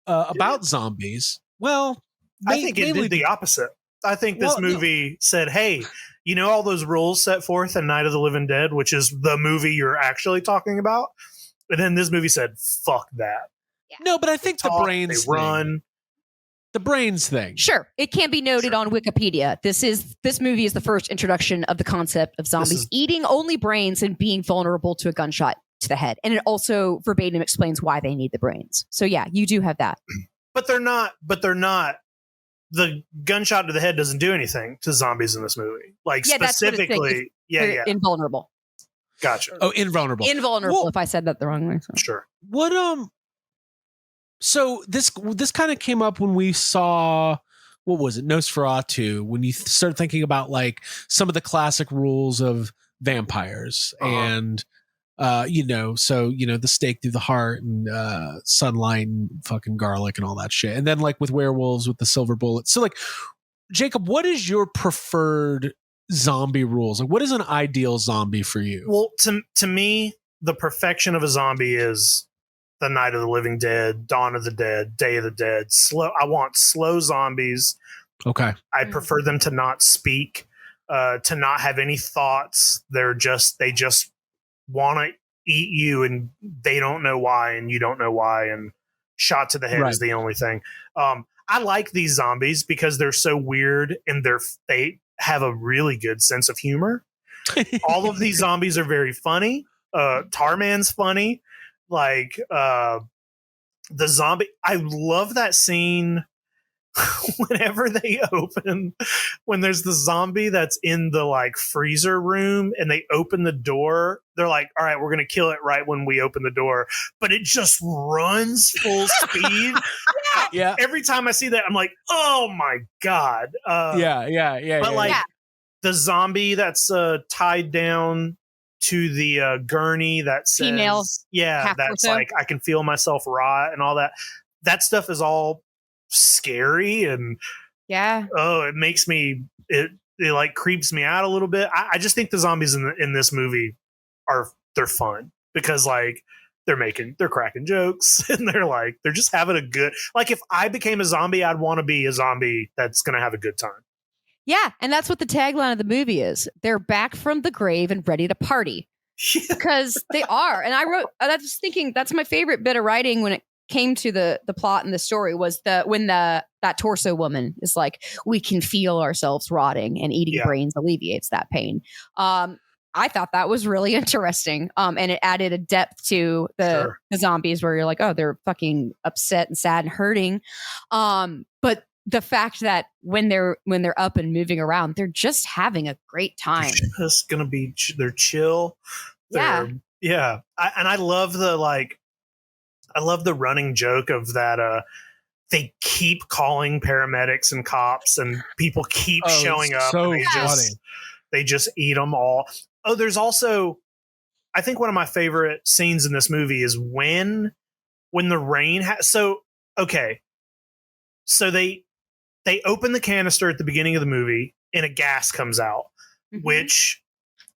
about zombies. Well, I think it did the opposite. I think this movie said, hey, you know all those rules set forth in Night of the Living Dead, which is the movie you're actually talking about? And then this movie said, fuck that. Yeah. No, but I think the brains run. The brains thing. Sure. It can be noted on Wikipedia. This movie is the first introduction of the concept of zombies eating only brains and being vulnerable to a gunshot to the head. And it also verbatim explains why they need the brains. So yeah, you do have that. But they're not the gunshot to the head doesn't do anything to zombies in this movie. Like specifically, invulnerable. Gotcha. Oh, invulnerable. Invulnerable. Well, if I said that the wrong way. So. Sure. What So this kind of came up when we saw, what was it, Nosferatu, when you start thinking about like some of the classic rules of vampires and the stake through the heart and sunlight and fucking garlic and all that shit. And then like with werewolves with the silver bullet. So like, Jacob, what is your preferred zombie rules? Like what is an ideal zombie for you? Well, to me, the perfection of a zombie is the Night of the Living Dead, Dawn of the Dead, Day of the Dead. I want slow zombies. Okay. I prefer them to not speak, to not have any thoughts. They just want to eat you, and they don't know why, and you don't know why, and shot to the head is the only thing. I like these zombies because they're so weird, and they have a really good sense of humor. All of these zombies are very funny. Tarman's funny. Like the zombie, I love that scene whenever they open, when there's the zombie that's in the like freezer room and they open the door. They're like, all right, we're gonna kill it right when we open the door, but it just runs full speed. Yeah. Every time I see that, I'm like, oh my god. But like the zombie that's tied down to the gurney that says female, that's like I can feel myself rot and all that stuff is all scary, and it makes me it like creeps me out a little bit. I just think the zombies in this movie they're fun because like they're cracking jokes and they're just having a good, like if I became a zombie, I'd want to be a zombie that's gonna have a good time. Yeah, and that's what the tagline of the movie is. They're back from the grave and ready to party. Because they are. And I was thinking that's my favorite bit of writing when it came to the plot and the story was when that torso woman is like, we can feel ourselves rotting and eating brains alleviates that pain. I thought that was really interesting. And it added a depth to the zombies where you're like, oh, they're fucking upset and sad and hurting. But the fact that when they're up and moving around, they're just having a great time. They're chill. Yeah. I love the running joke of that. They keep calling paramedics and cops, and people keep showing up. So and they just eat them all. Oh, there's also, I think one of my favorite scenes in this movie is when the rain. So they they open the canister at the beginning of the movie and a gas comes out, which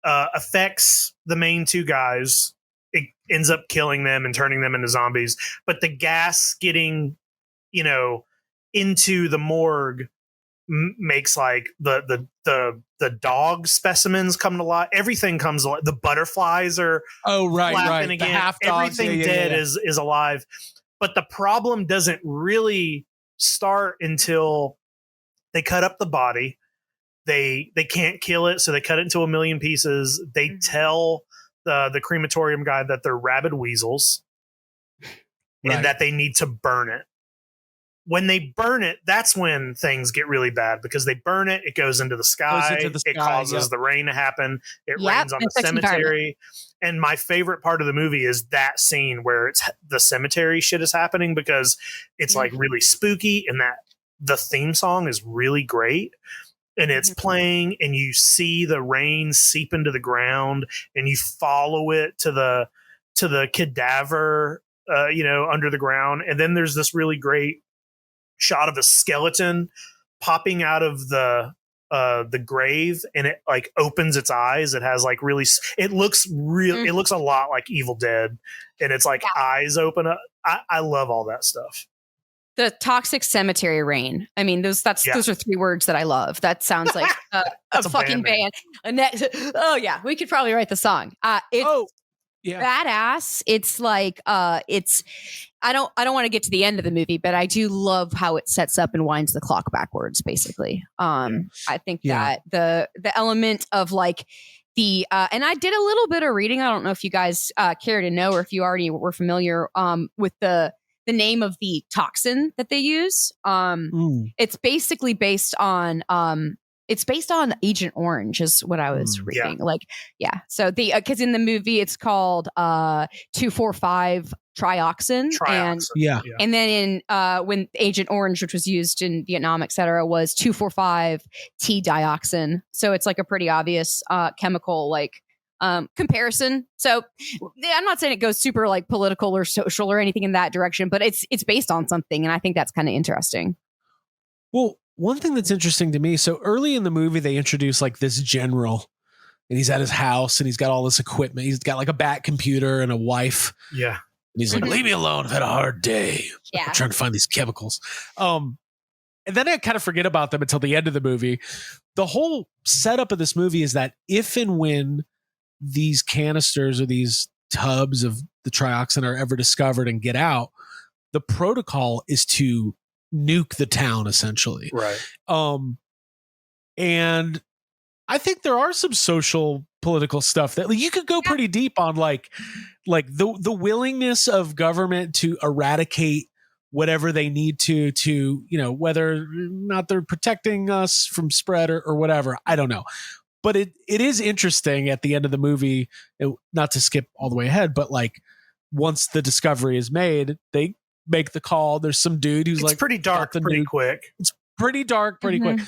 affects the main two guys. It ends up killing them and turning them into zombies. But the gas getting, into the morgue makes like the dog specimens come to life. Everything comes alive. The butterflies are flapping again. The half dogs, everything dead is alive. But the problem doesn't really start until they cut up the body. They can't kill it, so they cut it into a million pieces. They tell the crematorium guy that they're rabid weasels and that they need to burn it. When they burn it, that's when things get really bad, because they burn it, it goes into the sky, it causes the rain to happen, it rains on the cemetery. And my favorite part of the movie is that scene where it's the cemetery shit is happening, because it's like really spooky, and that the theme song is really great. And it's playing, and you see the rain seep into the ground, and you follow it to the cadaver, under the ground. And then there's this really great shot of a skeleton popping out of the grave, and it like opens its eyes. It has like really, it looks real. It looks a lot like Evil Dead, and it's like eyes open up. I love all that stuff. The toxic cemetery rain. I mean, those are 3 words that I love. That sounds like a fucking band. Oh yeah, we could probably write the song. It's badass. It's like it's. I don't want to get to the end of the movie, but I do love how it sets up and winds the clock backwards. Basically, I think that the element of like the and I did a little bit of reading. I don't know if you guys care to know, or if you already were familiar with the name of the toxin that they use. It's basically based on Agent Orange is what I was reading. So because in the movie it's called 2,4,5 trioxin. And then in when Agent Orange, which was used in Vietnam, et cetera, was 2,4,5 T dioxin. So it's like a pretty obvious chemical comparison. So I'm not saying it goes super like political or social or anything in that direction, but it's based on something, and I think that's kind of interesting. Well, one thing that's interesting to me, so early in the movie they introduce like this general, and he's at his house and he's got all this equipment. He's got like a Bat computer and a wife. Yeah. And he's like, leave me alone. I've had a hard day. Yeah. I'm trying to find these chemicals. And then I kind of forget about them until the end of the movie. The whole setup of this movie is that if and when these canisters or these tubs of the trioxin are ever discovered and get out, the protocol is to nuke the town, essentially. Right. And I think there are some social political stuff that you could go pretty deep on, like the willingness of government to eradicate whatever they need to, whether or not they're protecting us from spread or whatever. I don't know. But it is interesting at the end of the movie, not to skip all the way ahead, but like once the discovery is made, they make the call. There's some dude who's it's pretty dark pretty quick. It's pretty dark pretty quick.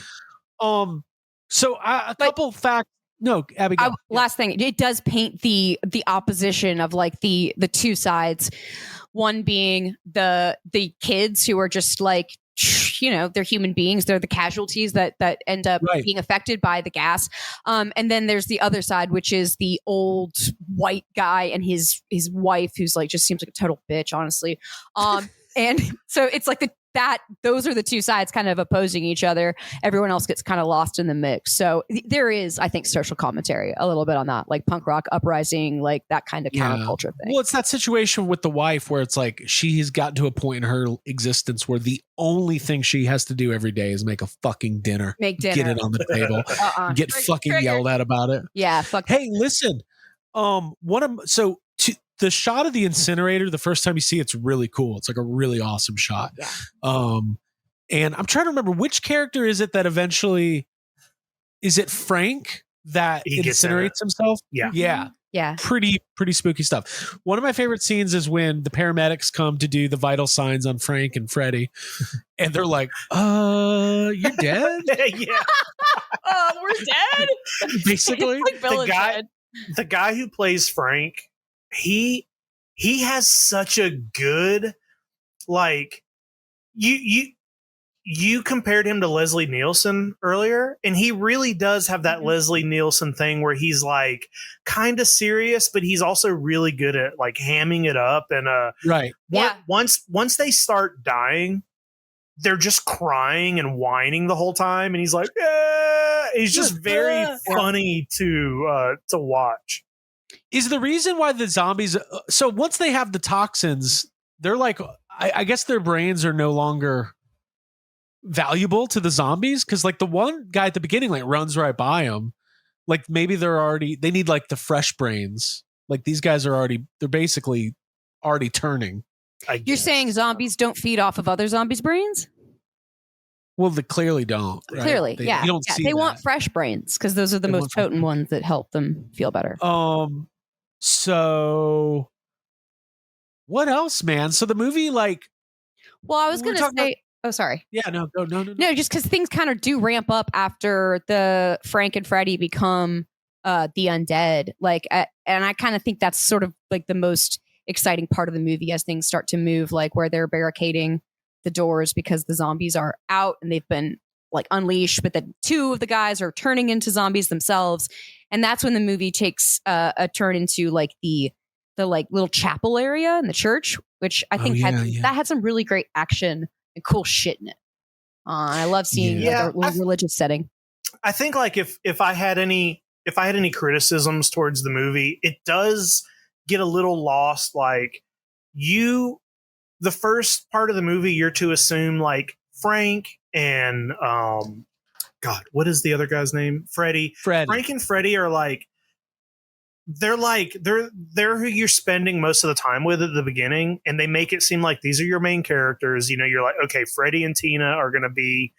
So a couple facts. No, Abby. Last thing, it does paint the opposition of like the two sides. One being the kids who are just like, they're human beings. They're the casualties that end up being affected by the gas. And then there's the other side, which is the old white guy and his wife, who's like just seems like a total bitch, honestly. And so it's like those are the two sides kind of opposing each other. Everyone else gets kind of lost in the mix. So there is, I think, social commentary a little bit on that, like punk rock uprising, like that kind of counterculture thing. Well, it's that situation with the wife where it's like she has gotten to a point in her existence where the only thing she has to do every day is make a fucking dinner. Get it on the table, get fucking yelled at about it. Yeah. Fuck. Hey, listen. The shot of the incinerator, the first time you see it's really cool. It's like a really awesome shot. Yeah. And I'm trying to remember which character is it that eventually, is it Frank that incinerates himself? Yeah. Yeah. Yeah. Pretty spooky stuff. One of my favorite scenes is when the paramedics come to do the vital signs on Frank and Freddie, and they're like, you're dead? Yeah. Oh, we're dead? Basically. Like the guy who plays Frank, he has such a good, like, you you compared him to Leslie Nielsen earlier, and he really does have that Leslie Nielsen thing where he's like kind of serious, but he's also really good at like hamming it up. And right. Once they start dying, they're just crying and whining the whole time, and he's like, he's just very funny to watch. Is the reason why the zombies? So once they have the toxins, they're like, I guess their brains are no longer valuable to the zombies, because like the one guy at the beginning like runs right by them. Like maybe they need like the fresh brains. Like these guys they're basically already turning. You're saying zombies don't feed off of other zombies' brains? Well, they clearly don't. Right? Clearly, You don't see they that. want fresh brains because those are the most potent ones that help them feel better. So what else, man? So the movie, like, well, I was going to say. Oh, sorry. Yeah, no. No, just because things kind of do ramp up after the Frank and Freddy become the undead. Like, and I kind of think that's sort of like the most exciting part of the movie as things start to move, like where they're barricading the doors because the zombies are out and they've been like unleashed, but then two of the guys are turning into zombies themselves. And that's when the movie takes a turn into like the like little chapel area in the church, which I think that had some really great action and cool shit in it. I love seeing a religious setting. I think like if I had any criticisms towards the movie, it does get a little lost. Like the first part of the movie, you're to assume like Frank and God, what is the other guy's name? Freddy. Frank and Freddy are like they're who you're spending most of the time with at the beginning, and they make it seem like these are your main characters. You know, you're like, okay, Freddy and Tina are going to be,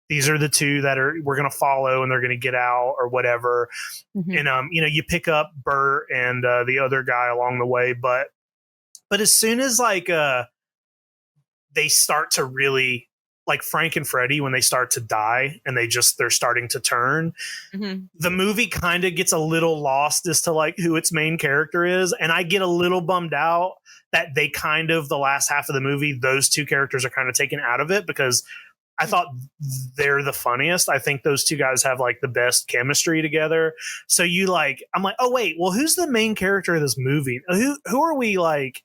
these are the two that we're going to follow, and they're going to get out or whatever. Mm-hmm. And you pick up Bert and the other guy along the way, but as soon as like they start to really, like Frank and Freddy, when they start to die and they're starting to turn, the movie kind of gets a little lost as to like who its main character is. And I get a little bummed out that they kind of, the last half of the movie, those two characters are kind of taken out of it, because I thought they're the funniest. I think those two guys have like the best chemistry together. So I'm like, oh wait, well, who's the main character of this movie? Who are we like?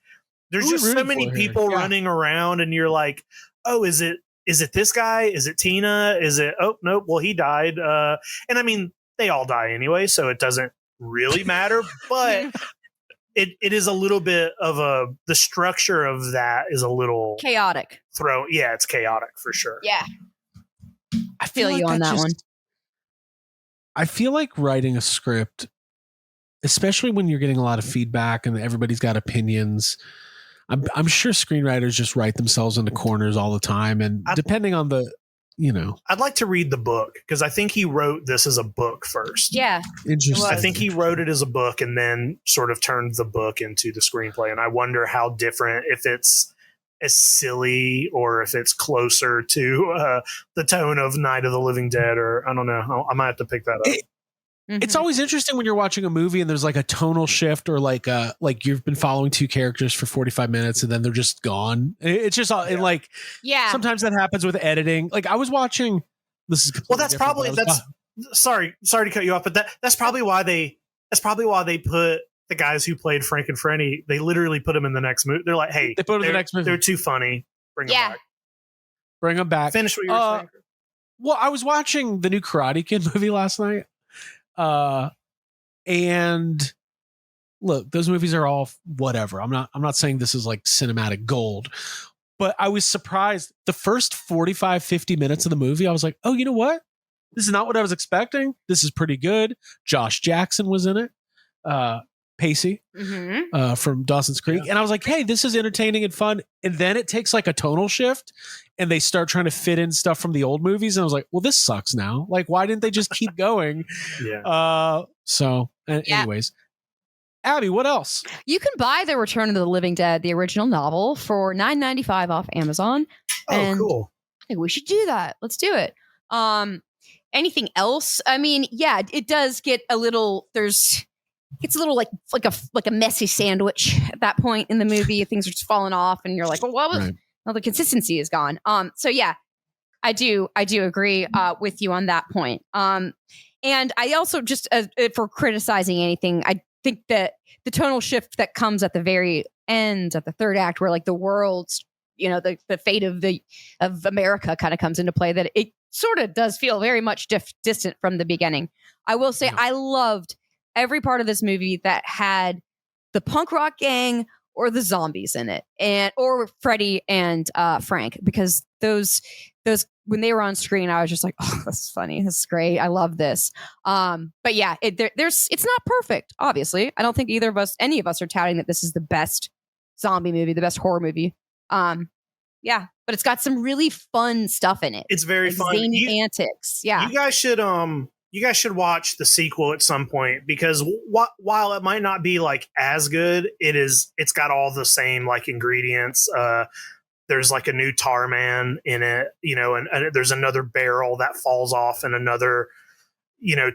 There's just so many people running around, and you're like, oh, is it this guy? Is it Tina? Is it, oh, nope, well, he died. And I mean, they all die anyway, so it doesn't really matter. But it is a little bit of the structure of that is a little chaotic. Yeah, it's chaotic for sure. Yeah. I feel you on that one. I feel like writing a script, especially when you're getting a lot of feedback and everybody's got opinions. I'm sure screenwriters just write themselves into corners all the time, and depending on I'd like to read the book, because I think he wrote this as a book first. Yeah, interesting. I think he wrote it as a book and then sort of turned the book into the screenplay. And I wonder how different, if it's as silly or if it's closer to the tone of Night of the Living Dead, or I don't know. I might have to pick that up. It's always interesting when you're watching a movie and there's like a tonal shift, or like you've been following two characters for 45 minutes and then they're just gone. It's just and like, sometimes that happens with editing. Like I was watching, this is that's probably sorry to cut you off, but that's probably why they put the guys who played Frank and Freddy, they literally put them in the next movie. They're like, hey, they put them in the next movie. They're too funny. Bring them back. Finish what you were saying. Well, I was watching the new Karate Kid movie last night. And look, those movies are all whatever. I'm not saying this is like cinematic gold, but I was surprised the first 45, 50 minutes of the movie. I was like, oh, you know what? This is not what I was expecting. This is pretty good. Josh Jackson was in it. Pacey from Dawson's Creek. And I was like, hey, this is entertaining and fun. And then it takes like a tonal shift and they start trying to fit in stuff from the old movies. And I was like, well, this sucks now. Like, why didn't they just keep going? Anyways, Abby, what else? You can buy The Return of the Living Dead, the original novel, for $9.95 off Amazon. Oh, cool. I think we should do that. Let's do it. Anything else? I mean, yeah, it does get a little, it's a little like a messy sandwich at that point in the movie. Things are just falling off and you're like, well, what was, well, the consistency is gone. So yeah, I do agree with you on that point. And I also just for criticizing anything, I think that the tonal shift that comes at the very end of the third act, where like the world's, the fate of America kind of comes into play, that it sort of does feel very much distant from the beginning. I will say I loved every part of this movie that had the punk rock gang or the zombies in it, or Freddie and Frank, because those when they were on screen, I was just like, oh, this is funny. This is great. I love this. But yeah, it's not perfect. Obviously, I don't think any of us are touting that this is the best zombie movie, the best horror movie. Yeah, but it's got some really fun stuff in it. It's very fun. Zany antics. Yeah. You guys should watch the sequel at some point, because while it might not be like as good, it's got all the same like ingredients. There's like a new tar man in it, and there's another barrel that falls off in another,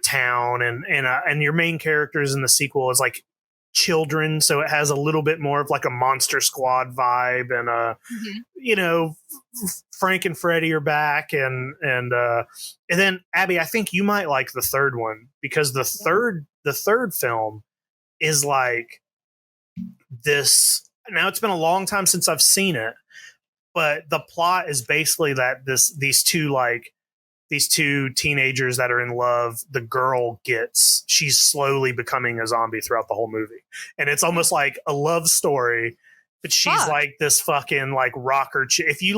town, and your main characters in the sequel is like children, so it has a little bit more of like a Monster Squad vibe, and Frank and Freddie are back, and then Abby, I think you might like the third one, because the third film is like this. Now, it's been a long time since I've seen it, but the plot is basically that these two teenagers that are in love, the girl she's slowly becoming a zombie throughout the whole movie. And it's almost like a love story, but she's like this fucking like rocker. If you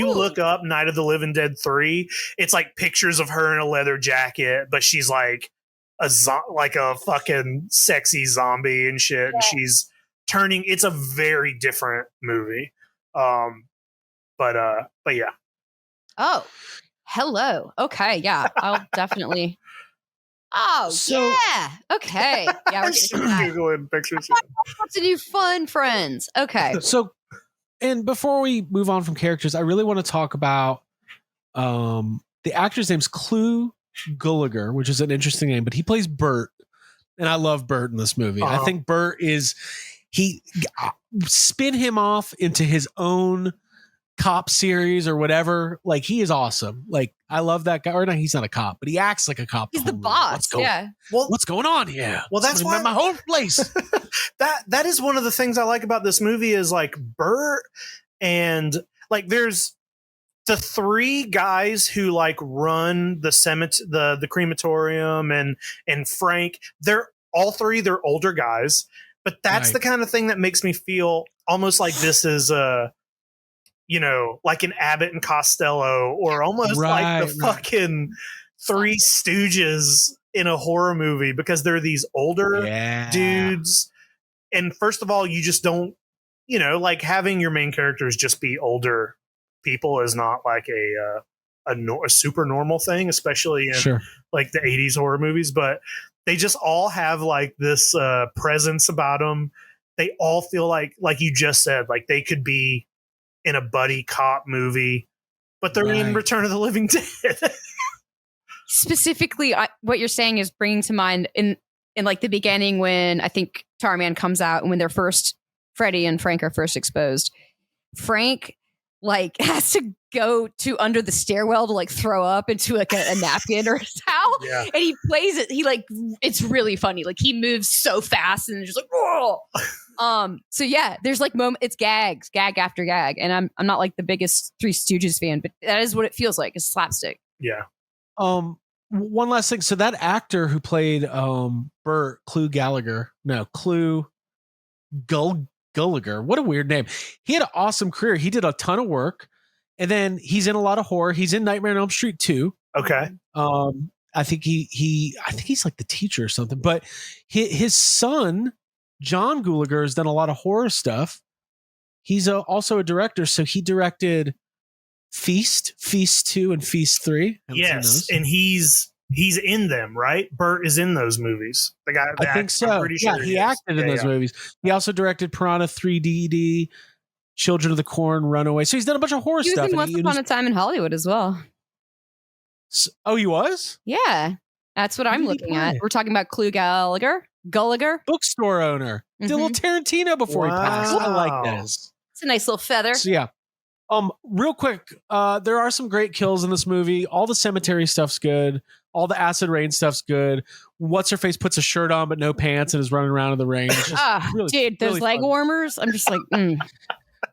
look up Night of the Living Dead 3, it's like pictures of her in a leather jacket, but she's like like a fucking sexy zombie and shit. Yeah. And she's turning, it's a very different movie. But yeah. Oh, hello. Okay. Yeah. I'll definitely. Oh, yeah. Okay. Yeah. We're Googling pictures. What's to do fun, friends. Okay. So, and before we move on from characters, I really want to talk about the actor's name's Clu Gulager, which is an interesting name, but he plays Bert, and I love Bert in this movie. I think Bert spin him off into his own cop series or whatever. Like, he is awesome. Like, I love that guy. Or no, he's not a cop, but he acts like a cop. He's the boss. What's going on here? Well, that's why my whole place. that is one of the things I like about this movie is like Bert, and like there's the three guys who like run the the crematorium, and Frank. They're older guys, but that's the kind of thing that makes me feel almost like this is like an Abbott and Costello, or almost like the fucking Three Stooges in a horror movie, because they're these older dudes. And first of all, you just don't, like having your main characters just be older people is not like a super normal thing, especially in like the 80s horror movies. But they just all have like this presence about them. They all feel like you just said, like they could be in a buddy cop movie, but they're in Return of the Living Dead. Specifically, what you're saying is bringing to mind in like the beginning, when I think Tarman comes out, and when they're first, Freddie and Frank are first exposed, Frank like has to go to under the stairwell to like throw up into like a napkin or a towel, and he plays it. He like, it's really funny. Like, he moves so fast and just like, whoa. So yeah, there's like it's gag after gag, and I'm not like the biggest Three Stooges fan, but that is what it feels like. It's slapstick. Yeah. One last thing. So that actor who played Bert, Clu Gulager, what a weird name. He had an awesome career. He did a ton of work, and then he's in a lot of horror. He's in Nightmare on Elm Street 2. Okay. I think he's like the teacher or something. But his son, John Gulager, has done a lot of horror stuff. He's also a director, so he directed Feast 2 and Feast 3. Yes, and he's in them, right? Bert is in those movies. The guy, I think so. I'm pretty sure he acted in those movies. He also directed Piranha 3D, Children of the Corn, Runaway. So he's done a bunch of horror stuff. He was in Once Upon a Time in Hollywood as well. Oh, he was? Yeah, that's what I'm looking at. We're talking about Clu Gulager, bookstore owner. Did a little Tarantino before he passed. I like this. It's a nice little feather. So yeah. Real quick, there are some great kills in this movie. All the cemetery stuff's good. All the acid rain stuff's good. What's her face puts a shirt on but no pants and is running around in the rain. Dude, those leg fun. warmers. I'm just like,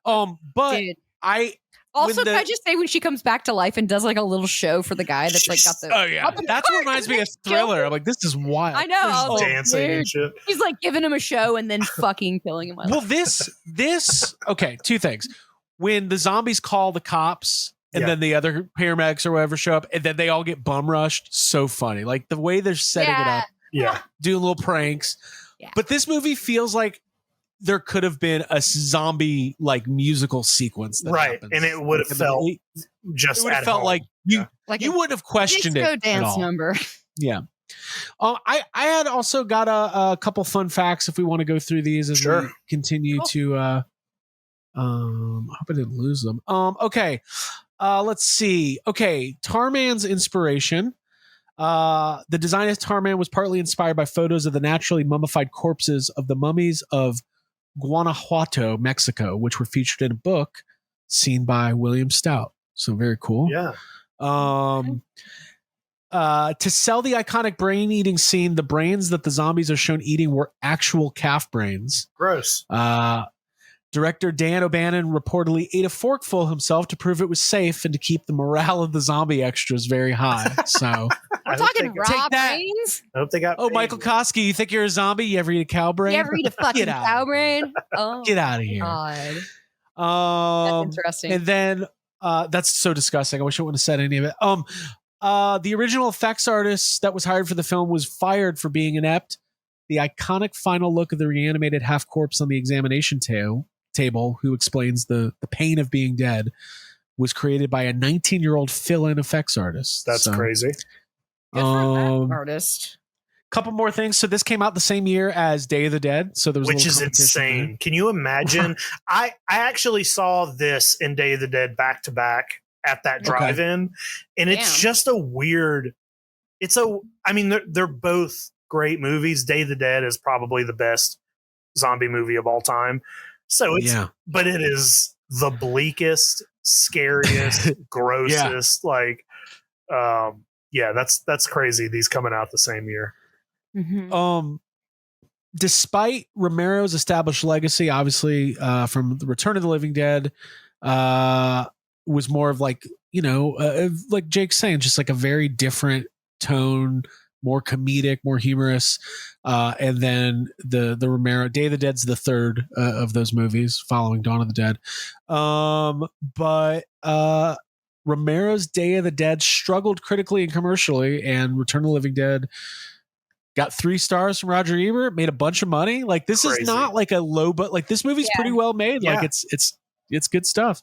but dude. I also can I just say when she comes back to life and does like a little show for the guy that's like got the that's what reminds me of Thriller. I'm like, this is wild. I know, dancing and shit. He's like giving him a show and then fucking killing him. Well, this okay, two things. When the zombies call the cops and then the other paramedics or whatever show up and then they all get bum rushed, so funny. Like the way they're setting it up, doing little pranks. Yeah. But this movie feels like there could have been a zombie like musical sequence that happens. And it would have felt just it would have felt like you wouldn't have questioned disco it dance at all. number. Yeah. I had also got a couple fun facts if we want to go through these as we continue to I hope I didn't lose them. Okay. Let's see. Okay, Tarman's inspiration. The design of Tarman was partly inspired by photos of the naturally mummified corpses of the mummies of Guanajuato, Mexico, which were featured in a book seen by William Stout. So very cool. Yeah. To sell the iconic brain eating scene, the brains that the zombies are shown eating were actual calf brains. Gross. Director Dan O'Bannon reportedly ate a forkful himself to prove it was safe and to keep the morale of the zombie extras very high. So we're talking raw brains. I hope they got. Michael Koski, you think you're a zombie? You ever eat a cow brain? You ever eat a fucking cow brain? Oh, get out of here! God. That's interesting. And then that's so disgusting. I wish I wouldn't have said any of it. The original effects artist that was hired for the film was fired for being inept. The iconic final look of the reanimated half corpse on the examination table, who explains the pain of being dead, was created by a 19-year-old fill-in effects artist. That's crazy. Good for that artist. Couple more things. So this came out the same year as Day of the Dead. So there was which is insane. there. Can you imagine? I actually saw this and Day of the Dead back to back at that drive-in, and it's just a weird. I mean, they're both great movies. Day of the Dead is probably the best zombie movie of all time. So it's, but it is the bleakest, scariest, grossest. Like, that's crazy. These coming out the same year. Mm-hmm. Despite Romero's established legacy, obviously, from the Return of the Living Dead, was more of like, like Jake's saying, just like a very different tone, more comedic, more humorous. And then the Romero Day of the Dead's the third of those movies following Dawn of the Dead. But Romero's Day of the Dead struggled critically and commercially, and Return of the Living Dead got 3 stars from Roger Ebert, made a bunch of money. Like this is not like a low, but like this movie's pretty well made. Like it's good stuff.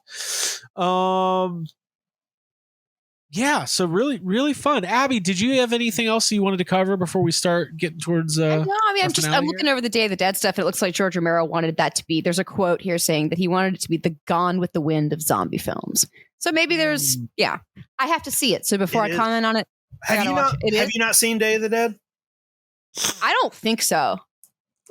Yeah, so really, really fun. Abby, did you have anything else you wanted to cover before we start getting towards? No, I mean, I'm looking over the Day of the Dead stuff, and it looks like George Romero wanted that to be. There's a quote here saying that he wanted it to be the Gone with the Wind of zombie films. So maybe there's, I have to see it. So before I comment on it, have you not seen Day of the Dead? I don't think so.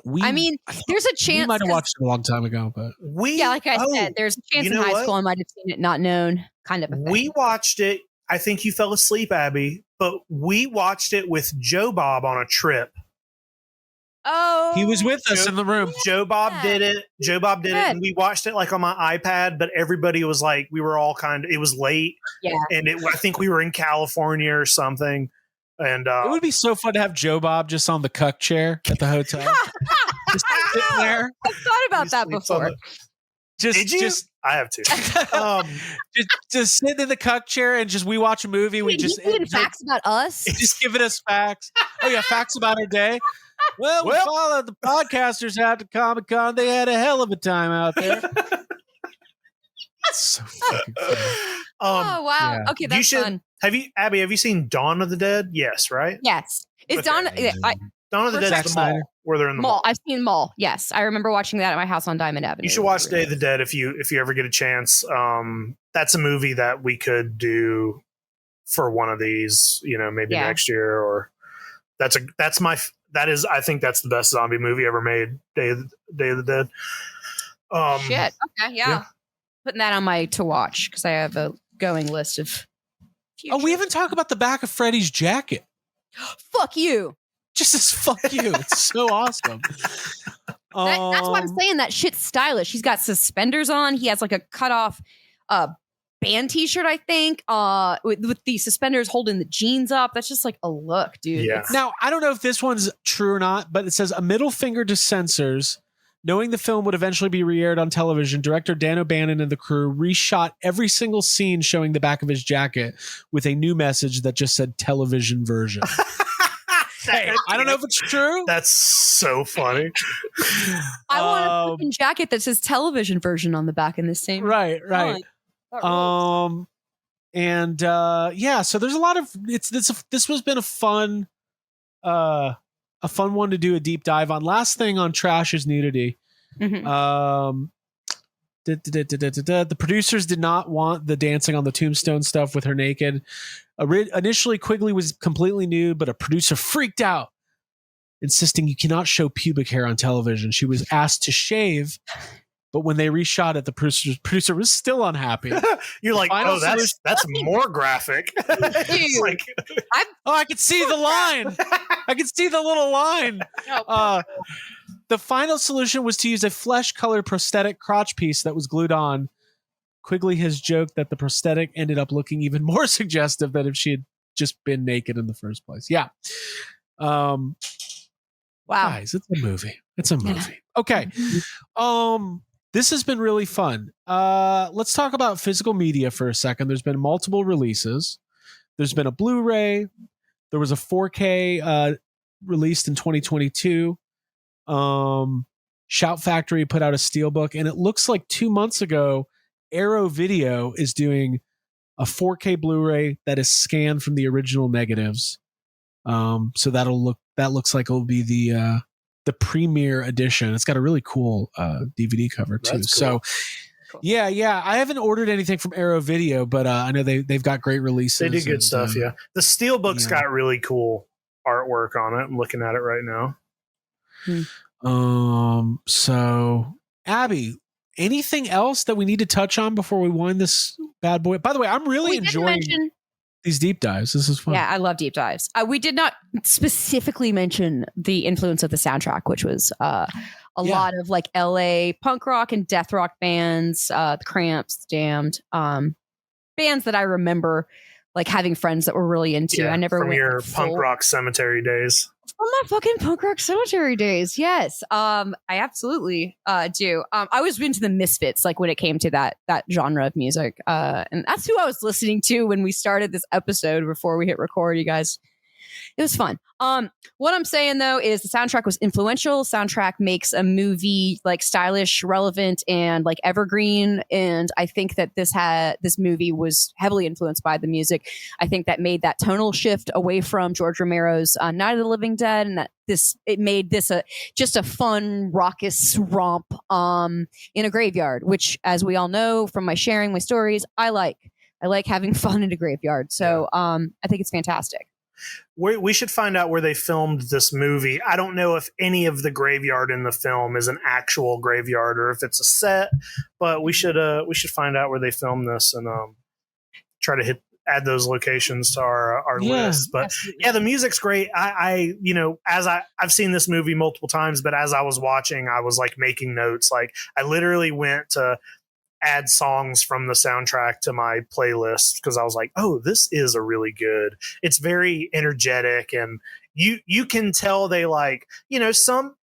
There's a chance. We might have watched it a long time ago, but like I said, there's a chance in high school I might have seen it, not known, kind of a thing. We watched it. I think you fell asleep, Abby, but we watched it with Joe Bob on a trip. Oh, he was with us in the room. Joe Bob did it. And we watched it like on my iPad, but everybody was like, we were all it was late. Yeah. And I think we were in California or something. And it would be so fun to have Joe Bob just on the cuck chair at the hotel. Just sitting there. I've thought about that before. I have to. Just sitting in the cuck chair and we watch a movie. Wait, we just facts about us. Just giving us facts. Oh yeah, facts about our day. Well, we followed the podcasters out to Comic-Con. They had a hell of a time out there. That's so fucking funny. Oh wow! Yeah. Okay, that's fun. Abby? Have you seen Dawn of the Dead? Yes, right? Yes, it's Dawn. Dawn of the Dead is the mall where they're in the mall. I've seen Mall. Yes, I remember watching that at my house on Diamond Avenue. You should watch Day of the Dead if you ever get a chance. That's a movie that we could do for one of these. Maybe next year, or I think that's the best zombie movie ever made. Day of the Dead. Shit. Okay. Yeah. putting that on my to watch because I have a going list of. Oh, we haven't talked about the back of Freddy's jacket. Fuck you. Just as fuck you. It's so awesome. That's why I'm saying that shit's stylish. He's got suspenders on. He has like a cut off band t-shirt, I think, with the suspenders holding the jeans up. That's just like a look, dude. Yeah. Now, I don't know if this one's true or not, but it says a middle finger to censors. Knowing the film would eventually be re-aired on television, director Dan O'Bannon and the crew reshot every single scene showing the back of his jacket with a new message that just said television version. Hey, I don't know if it's true. That's so funny. I want a fucking jacket that says television version on the back in the same. Right. So there's a lot of this has been a fun one to do a deep dive on. Last thing on trash is nudity. Mm-hmm. The producers did not want the dancing on the tombstone stuff with her naked. Initially, Quigley was completely nude, but a producer freaked out, insisting you cannot show pubic hair on television. She was asked to shave, but when they reshot it, the producer was still unhappy. You're like, Final that's more graphic. It's like, I could see the line. I could see the little line. The final solution was to use a flesh-colored prosthetic crotch piece that was glued on. Quigley has joked that the prosthetic ended up looking even more suggestive than if she had just been naked in the first place. Yeah. Wow. Guys, it's a movie. It's a movie. Okay. This has been really fun. Let's talk about physical media for a second. There's been multiple releases. There's been a Blu-ray. There was a 4K released in 2022. Shout Factory put out a steelbook, and it looks like 2 months ago, Arrow Video is doing a 4K Blu-ray that is scanned from the original negatives. So that looks like it'll be the premiere edition. It's got a really cool DVD cover too. That's cool. So yeah. I haven't ordered anything from Arrow Video, but I know they've got great releases. They do good stuff. Yeah, the steelbook's got really cool artwork on it. I'm looking at it right now. So Abby, anything else that we need to touch on before we wind this bad boy? By the way, I'm really enjoying these deep dives. This is fun. Yeah, I love deep dives. We did not specifically mention the influence of the soundtrack, which was a lot of like LA punk rock and death rock bands, the Cramps, Damned, bands that I remember like having friends that were really into. Yeah, I never from went your punk rock cemetery days. From my fucking punk rock cemetery days, yes. I absolutely do. I was into the Misfits, like when it came to that genre of music, and that's who I was listening to when we started this episode before we hit record. You guys, it was fun. What I'm saying though is the soundtrack was influential. Soundtrack makes a movie like stylish, relevant, and like evergreen. And I think that this movie was heavily influenced by the music. I think that made that tonal shift away from George Romero's Night of the Living Dead, and that it made this just a fun, raucous romp in a graveyard, which, as we all know from my sharing my stories, I like having fun in a graveyard. So I think it's fantastic. We should find out where they filmed this movie. I don't know if any of the graveyard in the film is an actual graveyard or if it's a set, but we should find out where they filmed this and try to add those locations to our list. But absolutely. Yeah, the music's great. I've seen this movie multiple times, but as I was watching, I was like making notes. Like I literally went to add songs from the soundtrack to my playlist because I was like, oh, this is a really good. It's very energetic, and you can tell they like,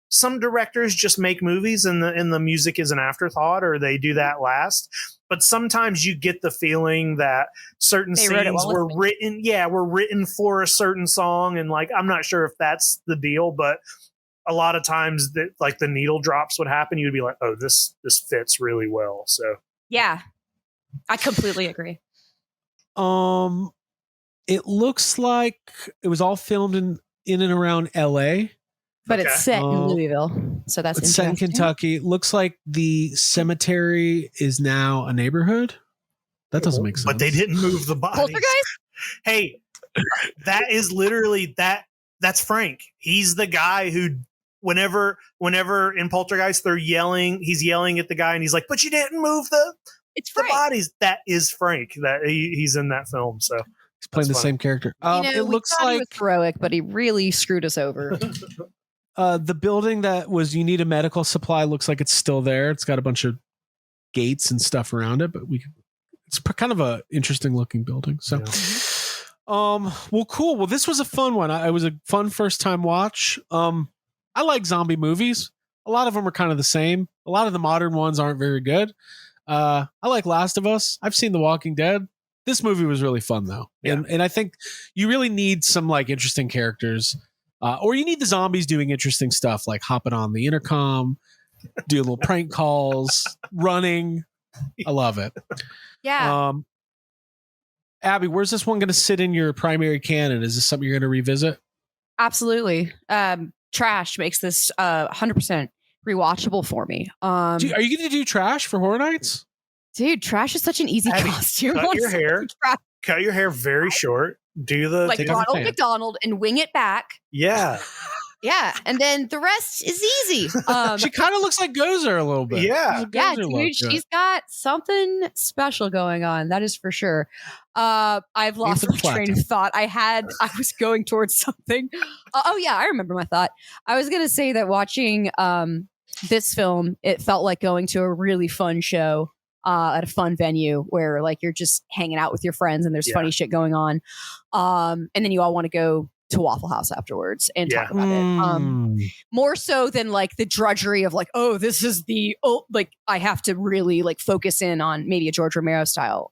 some directors just make movies and the music is an afterthought, or they do that last. But sometimes you get the feeling that certain scenes were written for a certain song, and like I'm not sure if that's the deal, but a lot of times that like the needle drops would happen. You'd be like, oh, this fits really well. So yeah, I completely agree. It looks like it was all filmed in and around LA, but it's set in Louisville, so that's set in Kentucky. It looks like the cemetery is now a neighborhood. That doesn't make sense. But they didn't move the bodies. Poltergeist? Hey, that is literally that's Frank. He's the guy who whenever in Poltergeist he's yelling at the guy and he's like, but you didn't move It's the Frank. bodies. That is Frank. That he's in that film. So He's playing the funny. same character. It we looks thought he like was heroic, but he really screwed us over. the building that was you need a medical supply looks like it's still there. It's got a bunch of gates and stuff around it, but it's kind of a interesting looking building. So, well, cool. Well, this was a fun one. It was a fun first time watch. I like zombie movies. A lot of them are kind of the same. A lot of the modern ones aren't very good. I like Last of Us. I've seen The Walking Dead. This movie was really fun though. Yeah. And I think you really need some like interesting characters. Or you need the zombies doing interesting stuff like hopping on the intercom, doing little prank calls, running. I love it. Yeah. Abby, where's this one going to sit in your primary canon? Is this something you're going to revisit? Absolutely. Trash makes this 100% rewatchable for me. Are you going to do Trash for Horror Nights? Dude, Trash is such an easy Abby, costume. cut your hair. Cut your hair very short. Do the like Ronald McDonald and wing it back. Yeah. Yeah, and then the rest is easy. She kind of looks like Gozer a little bit. Yeah. Yeah, dude, she's got something special going on. That is for sure. I've lost my train of thought. I was going towards something. Oh yeah, I remember my thought. I was gonna say that watching this film, it felt like going to a really fun show at a fun venue where like you're just hanging out with your friends and there's funny shit going on. And then you all want to go to Waffle House afterwards and talk about it. More so than like the drudgery of like, oh, this is like I have to really like focus in on maybe a George Romero style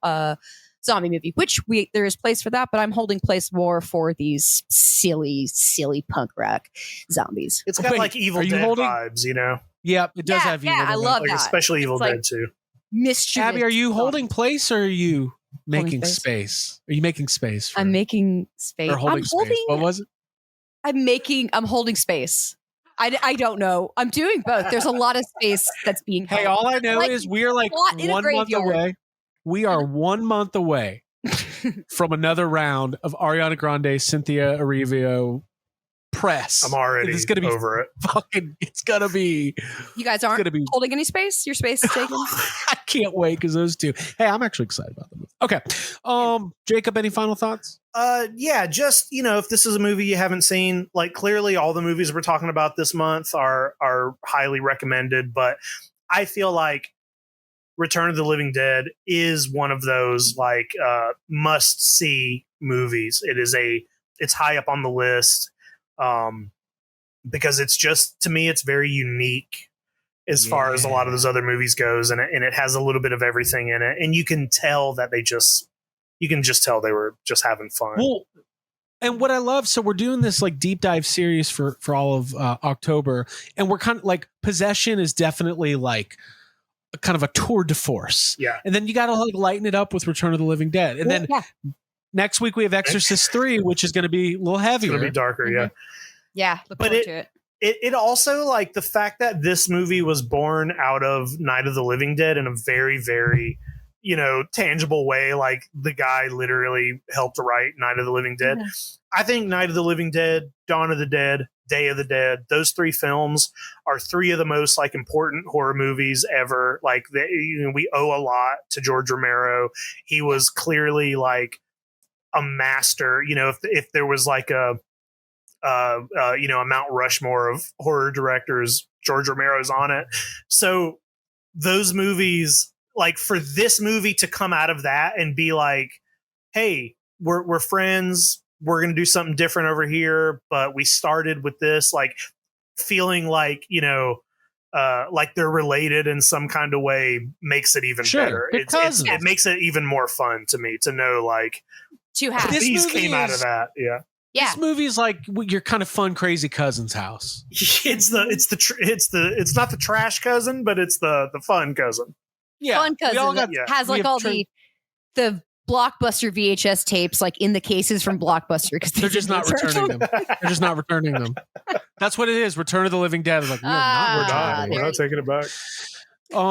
zombie movie, which there is place for that, but I'm holding place more for these silly punk rock zombies. It's got like Evil Dead vibes, you know? Yep, it does have Evil Dead. I love that. Especially Evil Dead too. Mischievous. Abby, are you holding place or are you making space? Are you making space? I'm making space. Or holding space. What was it? I'm holding space. I don't know. I'm doing both. There's a lot of space that's being held. Hey, all I know is we're like 1 month away. We are 1 month away from another round of Ariana Grande, Cynthia Erivo press. I'm already over it. It's gonna be. You guys aren't holding any space? Your space is taken? I can't wait because those two. Hey, I'm actually excited about them. Okay. Jacob, any final thoughts? Yeah, just, if this is a movie you haven't seen, like clearly all the movies we're talking about this month are highly recommended, but I feel like Return of the Living Dead is one of those like must see movies. It's high up on the list. Because it's just, to me, it's very unique as far as a lot of those other movies goes. And it has a little bit of everything in it. And you can tell that you can just tell they were just having fun. Well, and what I love, so we're doing this like deep dive series for all of October. And we're kind of like Possession is definitely like kind of a tour de force. Yeah. And then you got to like lighten it up with Return of the Living Dead. And then next week we have Exorcist 3, which is going to be a little heavier. It's going to be darker, yeah. Yeah, look forward to it. It also, like, the fact that this movie was born out of Night of the Living Dead in a very, very, tangible way. Like, the guy literally helped write Night of the Living Dead. Mm-hmm. I think Night of the Living Dead, Dawn of the Dead, Day of the Dead, those three films are three of the most, like, important horror movies ever. Like, we owe a lot to George Romero. He was clearly, like, a master. If there was, like, a Mount Rushmore of horror directors, George Romero's on it. So those movies, like for this movie to come out of that and be like, hey, we're friends, we're going to do something different over here, but we started with this, like feeling like, like they're related in some kind of way makes it even better. It makes it even more fun to me to know, like, these came out of that. Yeah. Yeah. This movie is like your kind of fun, crazy cousin's house. It's not the trash cousin, but it's the fun cousin. Yeah, fun cousin has like all the Blockbuster VHS tapes like in the cases from Blockbuster because they're just not returning them. They're just not returning them. That's what it is. Return of the Living Dead is like we're not taking it back.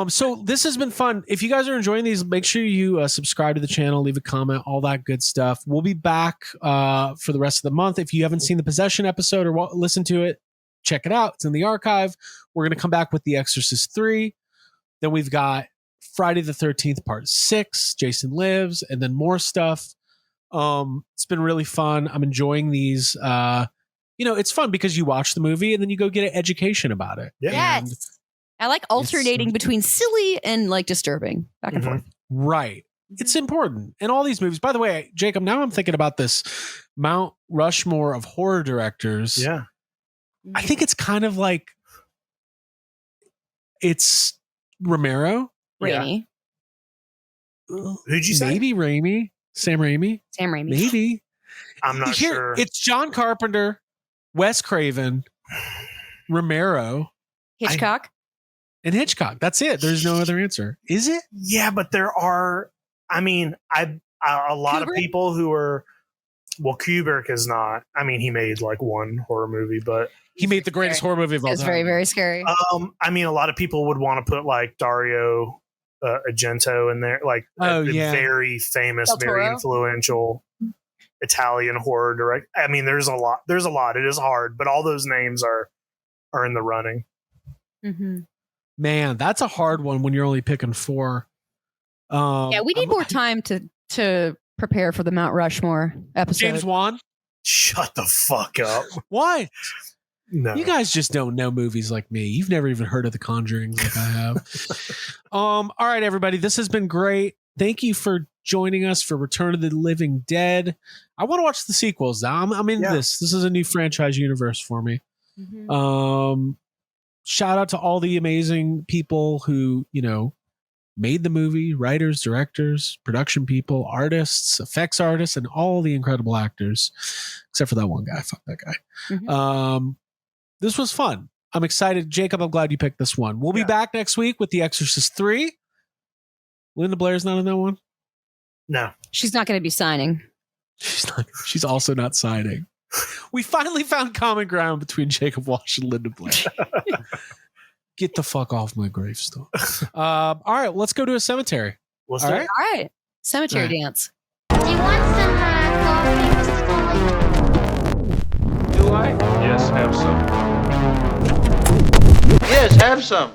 So this has been fun. If you guys are enjoying these, make sure you subscribe to the channel, leave a comment, all that good stuff. We'll be back for the rest of the month. If you haven't seen the Possession episode or listen to it, check it out. It's in the archive. We're going to come back with The Exorcist 3. Then we've got Friday the 13th Part 6, Jason Lives, and then more stuff. It's been really fun. I'm enjoying these. It's fun because you watch the movie and then you go get an education about it. Yeah. And Yes. I like alternating between silly and like disturbing back and forth. right. It's important. And all these movies, by the way, Jacob, now I'm thinking about this Mount Rushmore of horror directors. Yeah. I think it's kind of like it's Romero. Raimi. Who'd you say? Maybe Raimi. Sam Raimi. Maybe. I'm not sure. It's John Carpenter, Wes Craven, Romero, Hitchcock. and Hitchcock. That's it. There's no other answer. Is it? Yeah, but there are. I mean, a lot of Kubrick? people who are. Well, Kubrick is not. I mean, he made like one horror movie, but He made the greatest horror movie of all It's time. very, very scary. I mean, a lot of people would want to put like Dario Argento in there, like Oh, a yeah. very famous, Del very Toro? influential Italian horror director. I mean, there's a lot. There's a lot. It is hard, but all those names are in the running. Mm-hmm. Man, that's a hard one when you're only picking 4. Yeah, we need more time to prepare for the Mount Rushmore episode. James Wan. Shut the fuck up. Why? No, You guys just don't know movies like me. You've never even heard of The Conjuring like I have. All right, everybody. This has been great. Thank you for joining us for Return of the Living Dead. I want to watch the sequels. I'm in this. This is a new franchise universe for me. Mhm. Shout out to all the amazing people who, made the movie, writers, directors, production people, artists, effects artists, and all the incredible actors, except for that one guy. Fuck that guy. Mhm. This was fun. I'm excited. Jacob, I'm glad you picked this one. We'll be back next week with The Exorcist 3. Linda Blair's not in that one? no. She's not going to be signing. She's also not signing. We finally found common ground between Jacob Walsh and Linda Blair. Get the fuck off my gravestone. All right, let's go to a cemetery. Let's All do right. it. All right. Cemetery All right. dance. Do you want some coffee, Mr. Scully? Do I? Yes, have some. Yes, have some.